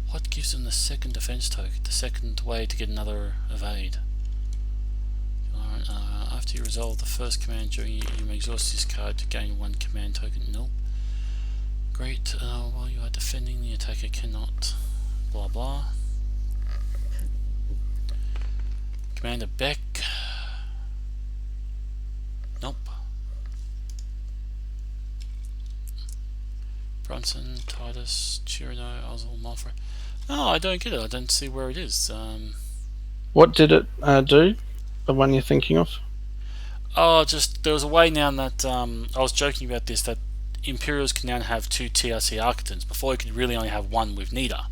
What gives them the second defense token? The second way to get another evade. Alright, after you resolve the first command during you may exhaust this card to gain 1 command token. Nope. Great. While you are defending, the attacker cannot. Blah blah. Commander Beck. Nope. Brunson, Titus, Chirino, Oswald, Malfrey. No, I don't get it. I don't see where it is. What did it do? The one you're thinking of? Oh, just there was a way now that I was joking about this, that Imperials can now have 2 TRC Architons. Before you could really only have 1 with Nita.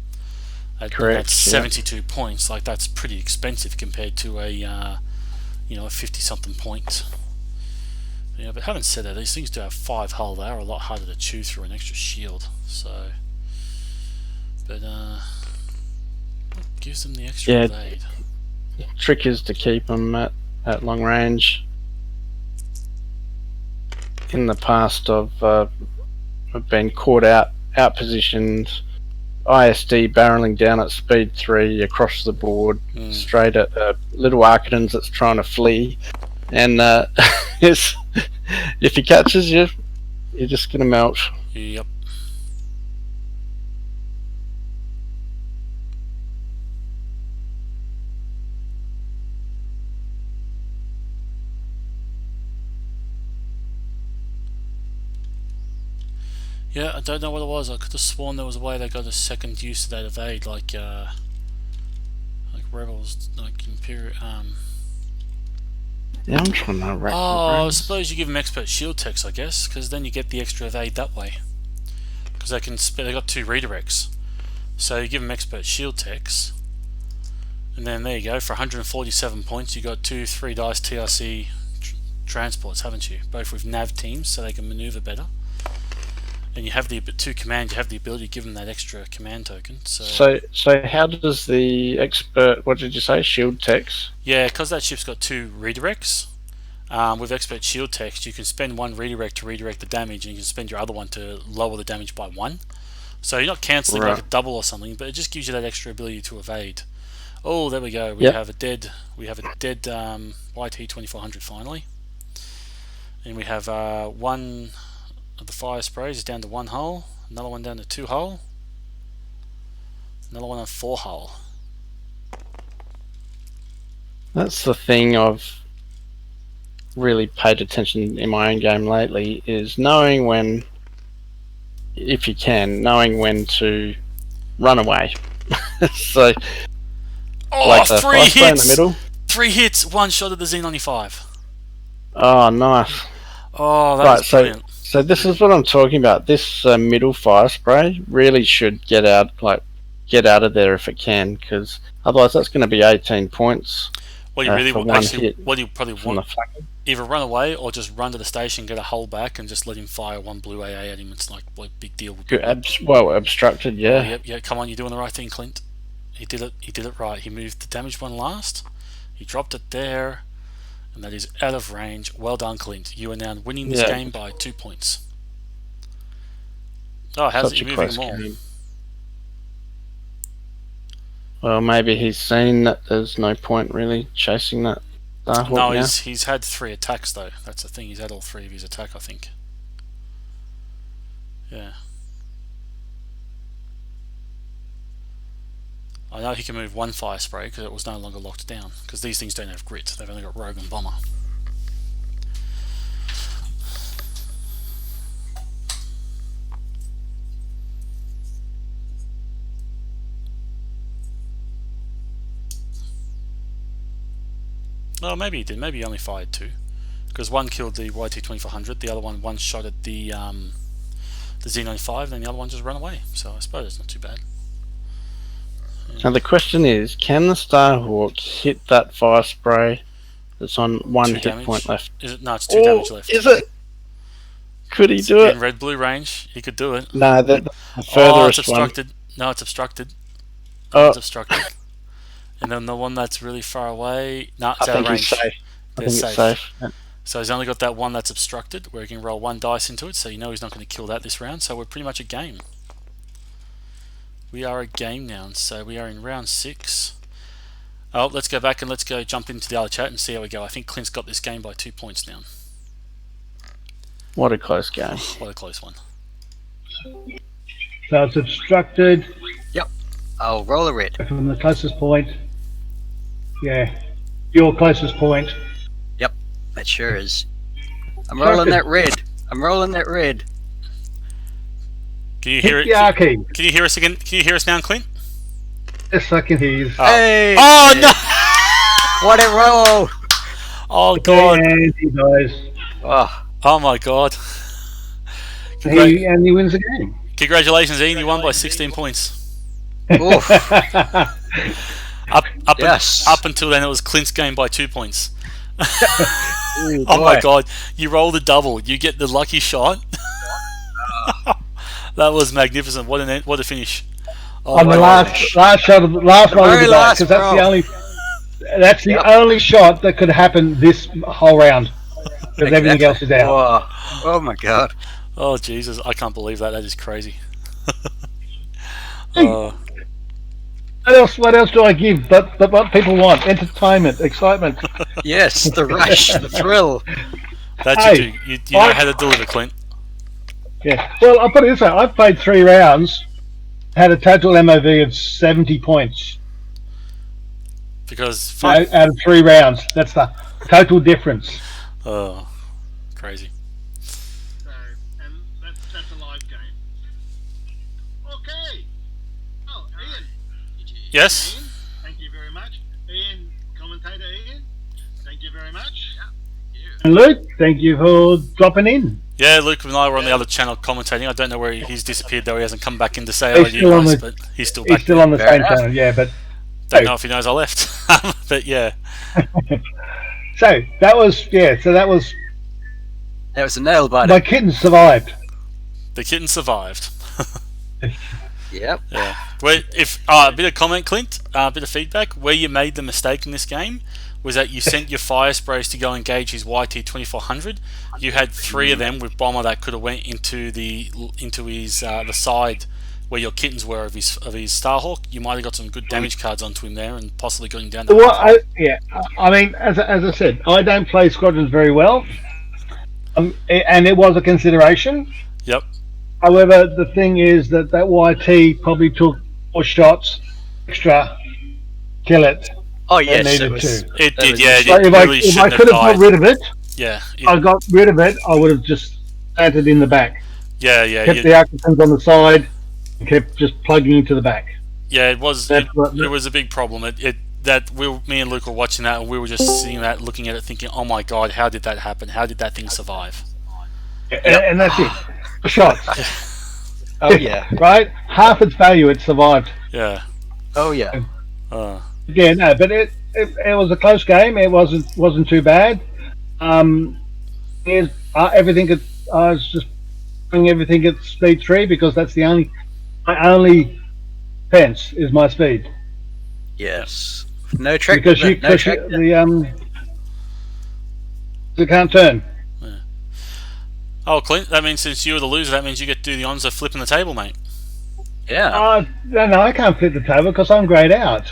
Correct. That's 72 points. Like that's pretty expensive compared to a a 50-something point. Yeah, but having said that, these things do have 5 hull. They are a lot harder to chew through an extra shield. So, but what gives them the extra evade? Trick is to keep them at long range. In the past, I've have been caught out positioned. ISD barreling down at speed 3 across the board, straight at little Arcadans that's trying to flee, and if he catches you, you're just gonna melt. Yep. Yeah, I don't know what it was. I could have sworn there was a way they got a second use of that evade, like rebels, like Imperial. Yeah, I'm trying to rack. Oh, I suppose you give them expert shield techs, I guess, because then you get the extra evade that way. Because they can they got 2 redirects, so you give them expert shield techs, and then there you go. For 147 points, you got 2 3-dice TRC transports, haven't you? Both with nav teams, so they can maneuver better. And you have the 2 command. You have the ability to give them that extra command token. So how does the expert? What did you say? Shield techs? Yeah, because that ship's got 2 redirects. With expert shield text, you can spend 1 redirect to redirect the damage, and you can spend your other one to lower the damage by 1. So you're not cancelling like a double or something, but it just gives you that extra ability to evade. Oh, there we go. We have a dead. We have a dead YT 2400 finally, and we have 1 of the fire sprays is down to 1 hull. Another one down to 2 hull. Another one on 4 hull. That's the thing I've really paid attention in my own game lately, is knowing when, if you can, knowing when to run away. So, like 3 hits! in the middle. 3 hits, 1 shot at the Z95. Oh, nice. Oh, that's brilliant. So this is what I'm talking about. This middle fire spray really should get out of there if it can, because otherwise that's going to be 18 points. What you really what you probably want, either run away or just run to the station, get a hull back, and just let him fire 1 blue AA at him. It's like, what big deal? Well, obstructed, yeah. Oh, yeah. Come on, you're doing the right thing, Clint. He did it right. He moved the damaged one last. He dropped it there. And that is out of range. Well done, Clint. You are now winning this game by 2 points. Oh, how's it moving more? Game. Well, maybe he's seen that there's no point really chasing that Starhawk now. No, he's had 3 attacks though. That's the thing. He's had all 3 of his attack, I think. Yeah. I know he can move 1 fire spray because it was no longer locked down, because these things don't have grit, they've only got rogue and bomber. Oh, maybe he did, maybe he only fired 2, because 1 killed the YT-2400, the other one shot at the Z95, and then the other one just ran away, so I suppose it's not too bad. Now the question is, can the Starhawk hit that fire spray that's on 1 hit point left? Is it? No, it's 2 damage left. Is it? Could he do it? In red-blue range, he could do it. No, the furthest it's obstructed. One. No, it's obstructed. It's obstructed. And then the one that's really far away, no, it's out of range. I think it's safe. Yeah. So he's only got that one that's obstructed, where he can roll 1 dice into it, so you know he's not going to kill that this round, so we're pretty much a game. We are a game now, so we are in round 6. Oh, let's go back and let's go jump into the other chat and see how we go. I think Clint's got this game by 2 points now. What a close game. What a close one. So it's obstructed. Yep. I'll roll a red. From the closest point. Yeah. Your closest point. Yep. That sure is. I'm rolling that red. I'm rolling that red. Can you hear it? Can you hear us again? Can you hear us now, Clint? Yes, I can hear you. Oh. Hey! Oh no! What a roll! Oh god! And he dies. Oh my god! And he wins the game. Congratulations, Ian! You won by 16 points. Oof. Up until then, it was Clint's game by 2 points. Ooh, oh my god! You rolled a double. You get the lucky shot. That was magnificent. What a finish! Oh, on the last shot of the last one of the night, because that's the only shot that could happen this whole round, because everything else is out. Oh my god! Oh Jesus, I can't believe that. That is crazy. Hey. Uh, What else do I give but what people want? Entertainment, excitement. Yes, the rush, the thrill. that Hey, you do. You know how to deliver, Clint. Yeah. Well, I'll put it this way. I've played 3 rounds, had a total MOV of 70 points Because out of 3 rounds. That's the total difference. oh, crazy. So, and that's a live game. Okay. Oh, Ian. Yes. Ian, thank you very much. Ian, commentator Ian, thank you very much. And Luke, thank you for dropping in. Yeah, Luke and I were on the other channel commentating. I don't know where he's disappeared though. He hasn't come back in to say hello to you still on guys, the- but he's still He's back still there. on the Fair same enough. channel, yeah, but Don't know if he knows I left, but yeah. so that was That was a nail biter. my kitten survived. The kitten survived. Yep. Yeah. Wait, if a bit of comment, Clint, a bit of feedback. Where you made the mistake in this game was that you sent your fire sprays to go engage his YT 2400. You had 3 of them with bomber that could have went into his the side where your kittens were of his Starhawk. You might have got some good damage cards onto him there and possibly got him down to I mean, as I said, I don't play Squadrons very well, and it was a consideration. Yep. However, the thing is that YT probably took 4 shots extra, kill it. Oh yes, needed it was. to. It That did, was yeah. a- It Like, really if I shouldn't could have have got died. rid of it, Yeah. I got rid of it, I would have just planted in the back. Yeah. Kept the Arctons on the side, and kept just plugging into the back. Yeah, it was. That's what- It was a big problem. Me and Luke were watching that, and we were just sitting there, looking at it, thinking, "Oh my God, how did that happen? How did that thing survive?" And that's it. Shots. Oh yeah. Right? Half its value, it survived. Yeah. Oh yeah. Yeah, no, but it was a close game. It wasn't too bad. Everything I was just doing everything at speed 3 because that's my only fence is my speed. Yes. No trick. Because no trick. you can't turn. Oh, Clint, that means since you were the loser, that means you get to do the honours of flipping the table, mate. Yeah. No, I can't flip the table because I'm grayed out.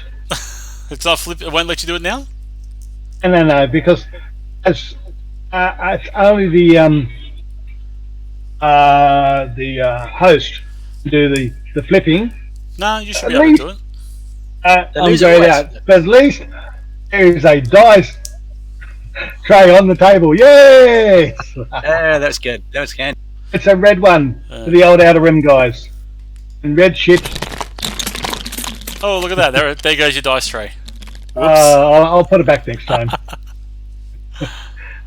It's not flip. It won't let you do it now. No, because it's only the host do the flipping. No, you should be At able to do it. The I'm loser grayed wins. out, but at least there is a dice tray on the table. Yes, Yeah, that's good. That was handy. it's a red one for the old outer rim guys. And red shit. Oh, look at that. There goes your dice tray. Whoops. I'll put it back next time.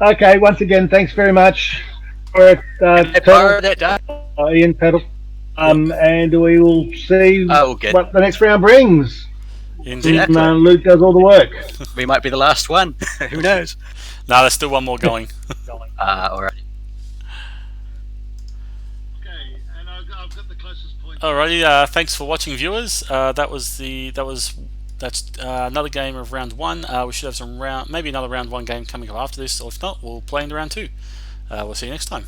Okay, once again, thanks very much for it, I borrowed that die. Ian Peddle. And we will see Oh, good. what the next round brings. Indeed. Exactly. And, Luke does all the work. We might be the last one. Who knows? No, there's still one more going. Alright. Okay, and I've got the closest point. Alrighty. Thanks for watching, viewers. That's another game of round 1. We should have maybe another round 1 game coming up after this, or if not, we'll play into round 2. We'll see you next time.